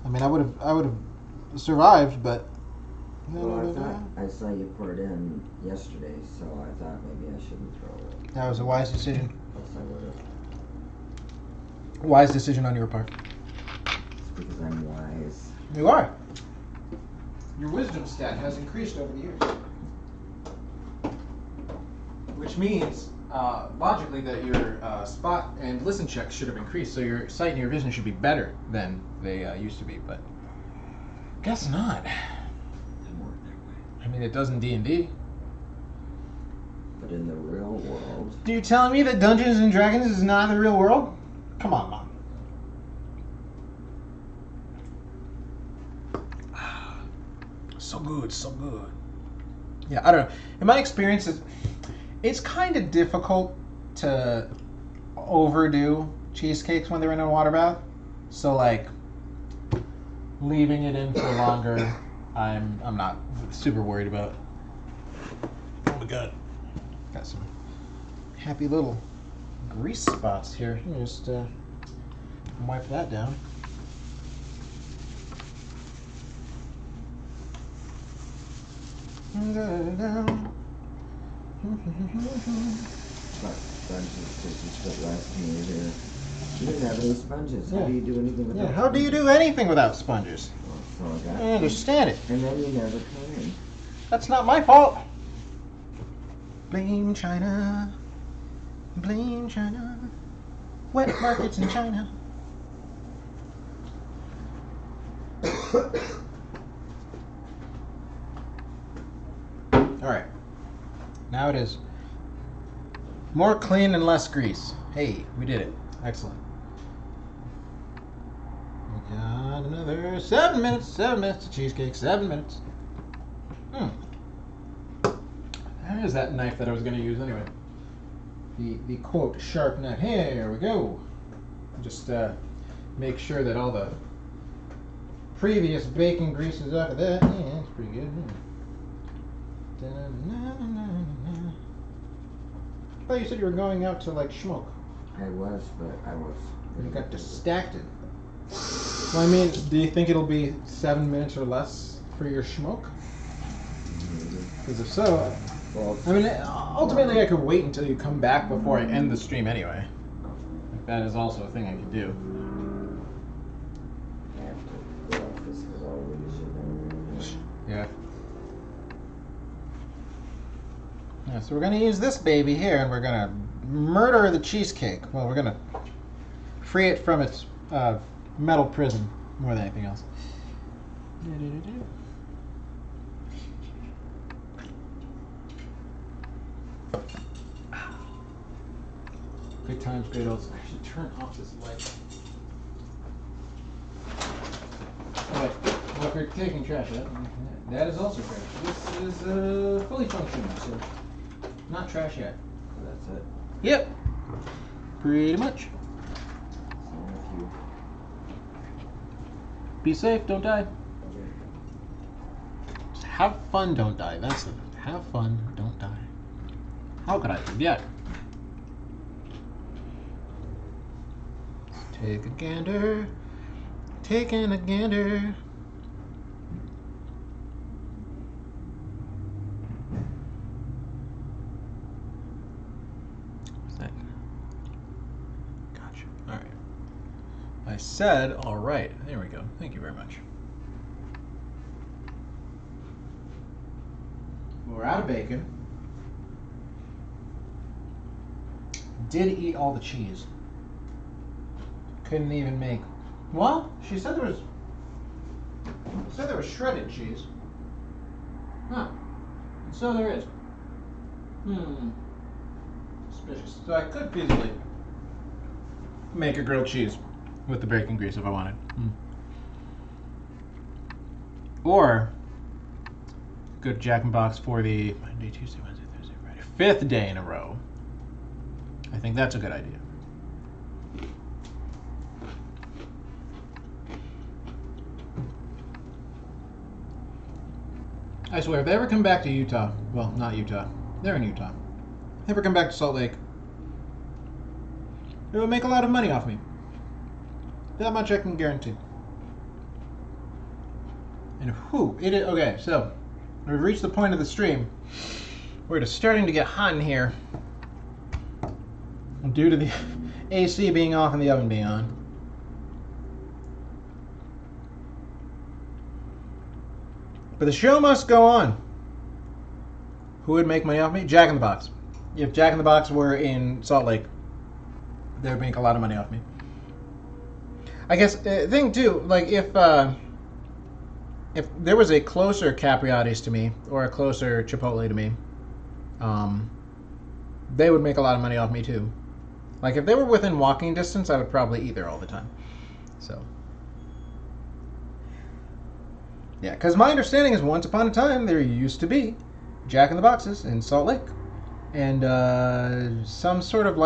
I mean, I would have survived, but. Well, I saw you pour it in yesterday, so I thought maybe I shouldn't throw it. That was a wise decision. Else I would have. Wise decision on your part. It's because I'm wise. You are. Your wisdom stat has increased over the years. Which means, logically, that your spot and listen checks should have increased, so your sight and your vision should be better than they used to be, but guess not. Didn't work that way. I mean, it does in D&D. But in the real world, Do you telling me that Dungeons and Dragons is not the real world? Come on, Mom. So good, so good. Yeah, I don't know. In my experience, it's kind of difficult to overdo cheesecakes when they're in a water bath. So like leaving it in for longer, I'm not super worried about. Oh my god, got some happy little grease spots here. Let me just wipe that down. but sponges, because you spent last time you were here. You didn't have any sponges. How Yeah. do you do anything without Yeah, how do you do anything without sponges? So I got I don't understand it. And then you never came. That's not my fault. Blame China. Blame China. Wet markets in China. All right. Now it is more clean and less grease. Hey, we did it. Excellent. We got another 7 minutes. 7 minutes to cheesecake. 7 minutes. There's that knife that I was going to use anyway. The quote sharp knife. Here we go. Just make sure that all the previous bacon grease is off of that. Yeah, that's pretty good. I thought you said you were going out to like smoke. I was, but I was. You got distracted. Well, I mean, do you think it'll be 7 minutes or less for your smoke? Because if so, Well, I mean, ultimately I could wait until you come back before I end the stream anyway. Like, that is also a thing I could do. I have to go off this because I'll leave shit Yeah. Yeah, so we're gonna use this baby here, and we're gonna murder the cheesecake. Well, we're gonna free it from its metal prison more than anything else. Good times, great olds. I should turn off this light. Alright, well, if you're taking trash out, that is also trash. This is fully functional, so not trash yet. That's it. Yep. Pretty much. So if you Be safe, don't die. Just have fun, don't die. That's the have fun, don't die. How could I forget? Let's take a gander. Taking a gander. What's that? Gotcha. All right. I said, all right. There we go. Thank you very much. We're out of bacon. Did eat all the cheese. Couldn't even make. Well, she said there was. Said there was shredded cheese. Huh. So there is. Suspicious. So I could feasibly make a grilled cheese with the bacon grease if I wanted. Or go to Jack in the Box for the Monday, Tuesday, Wednesday, Thursday, Friday, 5th day in a row. I think that's a good idea. I swear, if they ever come back to Utah, well, not Utah, they're in Utah. If they ever come back to Salt Lake, it would make a lot of money off me. That much I can guarantee. And whew, it is, okay, so we've reached the point of the stream where it is starting to get hot in here due to the AC being off and the oven being on. But the show must go on. Who would make money off me? Jack in the Box. If Jack in the Box were in Salt Lake, they would make a lot of money off me. I guess the thing too, like if there was a closer Capriati's to me or a closer Chipotle to me, they would make a lot of money off me too. Like if they were within walking distance, I would probably eat there all the time. So yeah, because my understanding is once upon a time there used to be Jack in the Boxes in Salt Lake, and some sort of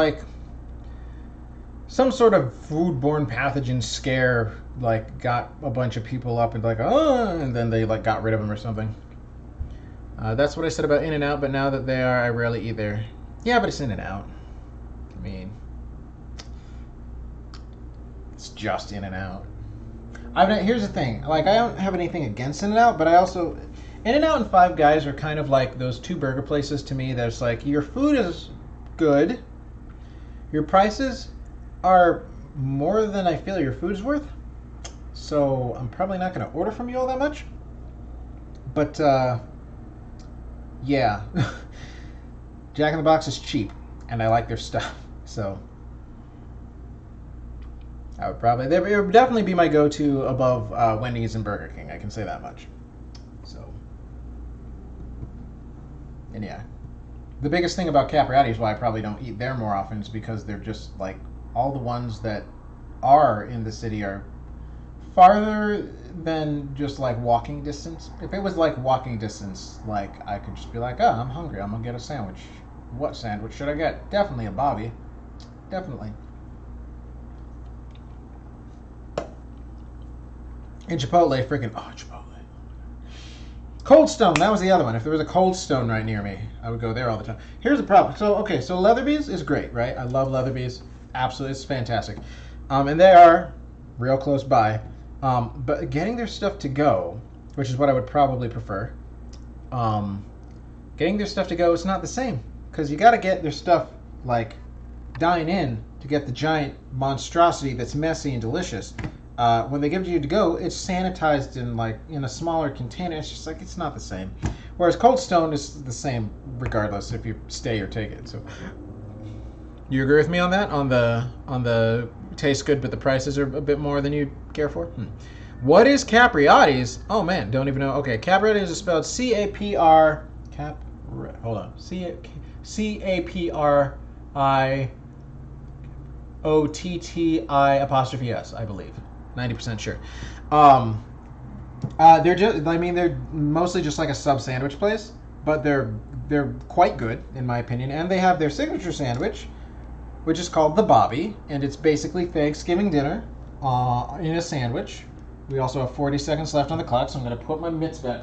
foodborne pathogen scare like got a bunch of people up and like, oh, and then they like got rid of them or something. That's what I said about In-N-Out, but now that they are, I rarely eat there. Yeah, but it's In-N-Out. I mean, it's just In-N-Out. Here's the thing, like I don't have anything against In-N-Out, but I also, In-N-Out and Five Guys are kind of like those two burger places to me that's like, your food is good, your prices are more than I feel your food's worth, so I'm probably not going to order from you all that much. But yeah, Jack in the Box is cheap, and I like their stuff, so I would probably, it would definitely be my go-to above Wendy's and Burger King. I can say that much. So, and yeah, the biggest thing about Capriati's why I probably don't eat there more often is because they're just like, all the ones that are in the city are farther than just like walking distance. If it was like walking distance, like I could just be like, oh, I'm hungry, I'm gonna get a sandwich. What sandwich should I get? Definitely a Bobby. Definitely. And Chipotle, freaking, oh, Chipotle. Cold Stone, that was the other one. If there was a Cold Stone right near me, I would go there all the time. Here's the problem. So, okay, so Leatherby's is great, right? I love Leatherby's. Absolutely, it's fantastic. And they are real close by. But getting their stuff to go, which is what I would probably prefer, getting their stuff to go is not the same. Because you got to get their stuff, like, dine in to get the giant monstrosity that's messy and delicious. When they give it to you to go, it's sanitized in a smaller container. It's just like, it's not the same. Whereas Cold Stone is the same regardless if you stay or take it. So, you agree with me on that? On the tastes good, but the prices are a bit more than you care for? What is Capriati's? Oh man, don't even know. Okay, Capriati's is spelled C-A-P-R. Hold on. C-A-P-R-I-O-T-T-I''S, I believe. 90% sure. They're mostly just like a sub sandwich place, but they're quite good in my opinion, and they have their signature sandwich, which is called the Bobby, and it's basically Thanksgiving dinner in a sandwich. We also have 40 seconds left on the clock, so I'm going to put my mitts back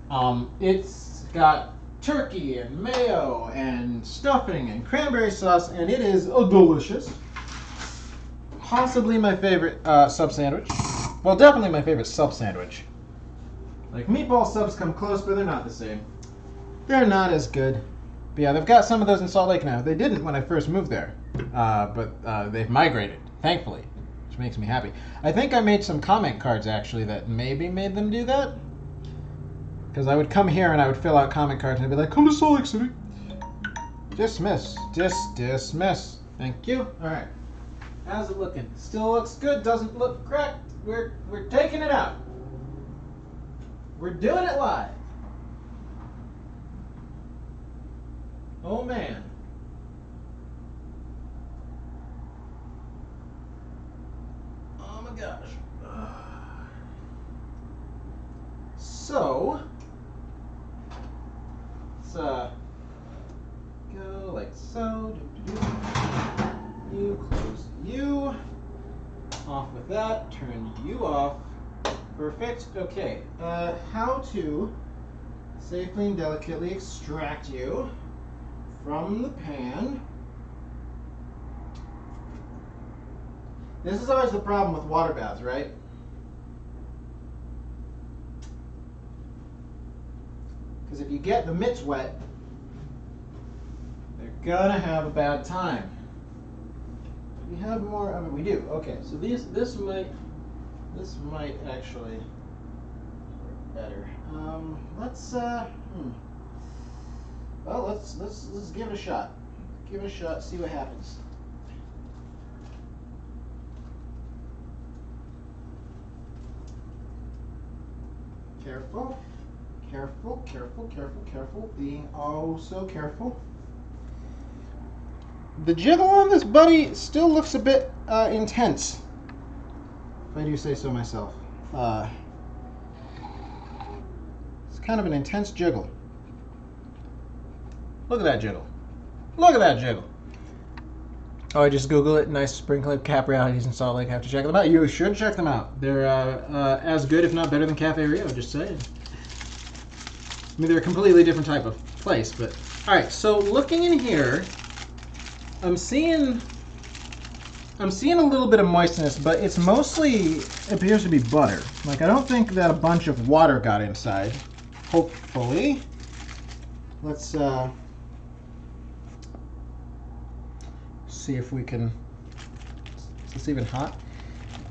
on. It's got turkey and mayo and stuffing and cranberry sauce, and it is delicious. Possibly my favorite sub sandwich. Well, definitely my favorite sub sandwich. Like, meatball subs come close, but they're not the same. They're not as good. But yeah, they've got some of those in Salt Lake now. They didn't when I first moved there. But they've migrated, thankfully, which makes me happy. I think I made some comment cards, actually, that maybe made them do that. Because I would come here and I would fill out comment cards and I'd be like, come to Salt Lake City. Dismiss. Dismiss. Thank you. All right. How's it looking? Still looks good. Doesn't look cracked. We're taking it out. We're doing it live. Oh man. Oh my gosh. So let's go like so. You close you. Off with that. Turn you off. Perfect. Okay. How to safely and delicately extract you from the pan. This is always the problem with water baths, right? Because if you get the mitts wet, they're gonna have a bad time. We have more of it. We do. Okay, so this might actually work better. Let's give it a shot. Give it a shot. See what happens. Careful, careful, careful, careful, careful. Being oh so careful. The jiggle on this buddy still looks a bit intense, if I do say so myself. It's kind of an intense jiggle. Look at that jiggle. Look at that jiggle. Oh, I just Google it. Nice spring clip Capriati's in Salt Lake. Have to check them out. You should check them out. They're as good, if not better, than Cafe Rio. Just saying. I mean, they're a completely different type of place, but all right. So looking in here, I'm seeing a little bit of moistness, but it's mostly appears to be butter. Like I don't think that a bunch of water got inside. Hopefully, let's see if we can. Is this even hot?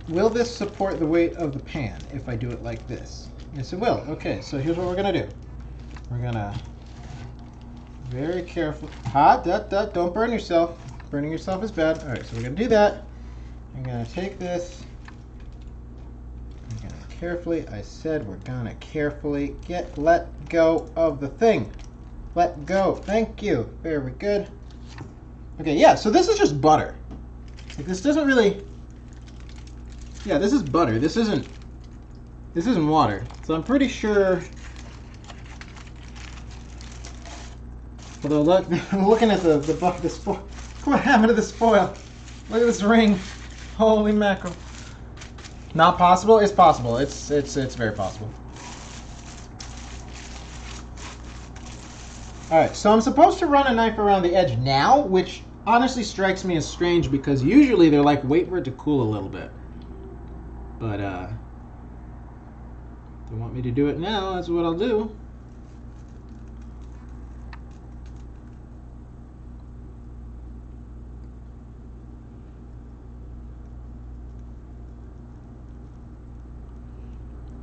Will this support the weight of the pan if I do it like this? Yes, it will. Okay, so here's what we're gonna do. We're gonna very careful. Don't burn yourself. Burning yourself is bad. All right, so we're gonna do that. I'm gonna take this. I'm gonna carefully. I said we're gonna carefully let go of the thing. Let go. Thank you. Very good. Okay, yeah, so this is just butter. Like this doesn't really. Yeah, this is butter. This isn't water. So I'm pretty sure. Although look, looking at the spoil. What happened to the spoil? Look at this ring. Holy mackerel. Not possible? It's possible. It's very possible. Alright, so I'm supposed to run a knife around the edge now, which honestly strikes me as strange because usually they're like, wait for it to cool a little bit. But, if they want me to do it now, that's what I'll do.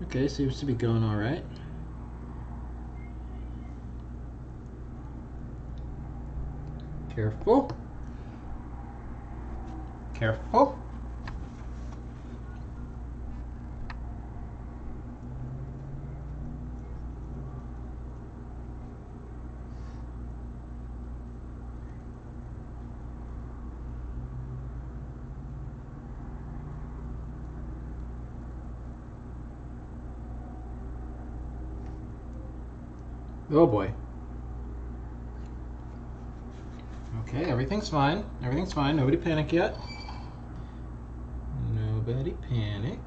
Okay, seems to be going all right. Careful. Careful. Oh boy. Okay, everything's fine. Everything's fine. Nobody panic yet. Nobody panic.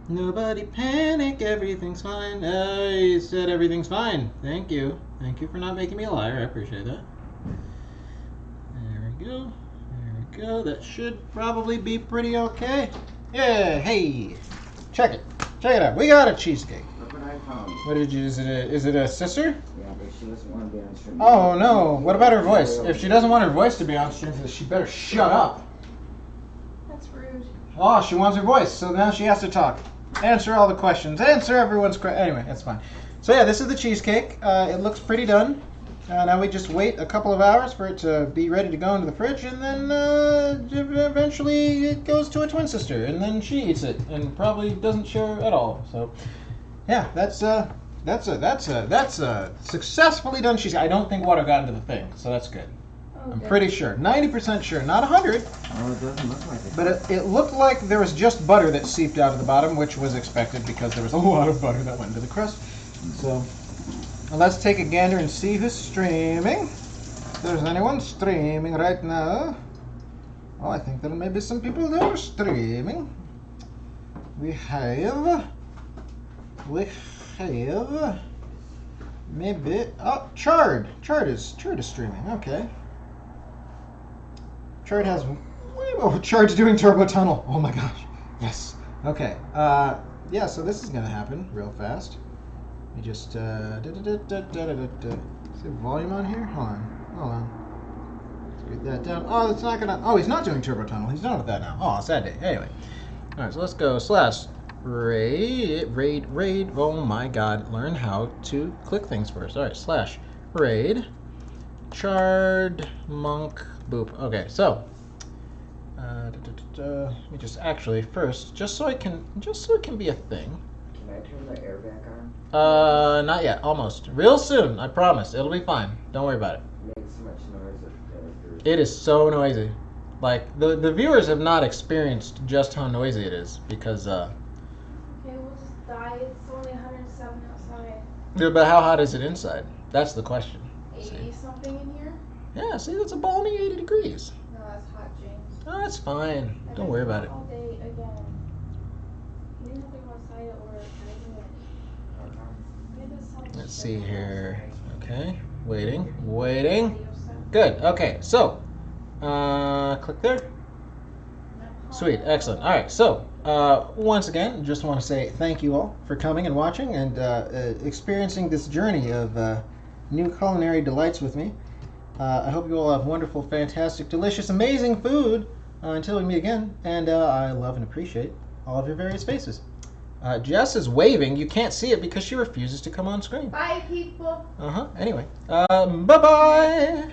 Nobody panic. Everything's fine. I said everything's fine. Thank you. Thank you for not making me a liar. I appreciate that. There we go. There we go. That should probably be pretty okay. Yeah. Hey. Check it. Check it out. We got a cheesecake. Look what I found. What did you? Is it a sister? Yeah, but she doesn't want to be on stream. Oh no! What about her voice? If she doesn't want her voice to be on stream, she better shut up. That's rude. Oh, she wants her voice, so now she has to talk. Answer all the questions. Answer everyone's questions. Anyway, that's fine. So yeah, this is the cheesecake. It looks pretty done. Now we just wait a couple of hours for it to be ready to go into the fridge, and then eventually it goes to a twin sister, and then she eats it, and probably doesn't share at all. So yeah, that's a successfully done cheesecake. I don't think water got into the thing, so that's good. I'm pretty sure, 90% sure, not 100. Oh, it doesn't look like it. But it looked like there was just butter that seeped out of the bottom, which was expected because there was a lot of butter that went into the crust. So let's take a gander and see who's streaming. If there's anyone streaming right now. Oh, I think there may be some people that are streaming. We have Maybe. Oh, Chard. Chard is streaming. Okay. Chard has way more. Chard's doing turbo tunnel. Oh my gosh. Yes. Okay. Yeah. So this is gonna happen real fast. Let me just see the volume on here. Hold on. Let's get that down. Oh, it's not gonna. Oh, he's not doing turbo tunnel. He's done with that now. Oh, sad day. Anyway. All right. So let's go /raid. Oh my God. Learn how to click things first. All right. /raid. Chard monk boop. Okay. So. Let me just actually first, just so it can be a thing. Can I turn the air back on? Not yet. Almost. Real soon. I promise. It'll be fine. Don't worry about it. It makes so much noise that It is so noisy. Like the viewers have not experienced just how noisy it is because. Okay, we'll just die. It's only 107 outside. Yeah, but how hot is it inside? That's the question. 80 something in here? Yeah. See, that's a balmy 80 degrees. No, that's hot, James. Oh, that's fine. I've Don't been worry about it. All day again. You didn't have to go outside at work. Let's see here. Okay. Waiting. Good. Okay. So, click there. Sweet. Excellent. All right. So, once again, just want to say thank you all for coming and watching and experiencing this journey of new culinary delights with me. I hope you all have wonderful, fantastic, delicious, amazing food until we meet again. And I love and appreciate all of your various faces. Jess is waving. You can't see it because she refuses to come on screen. Bye, people. Anyway, bye-bye.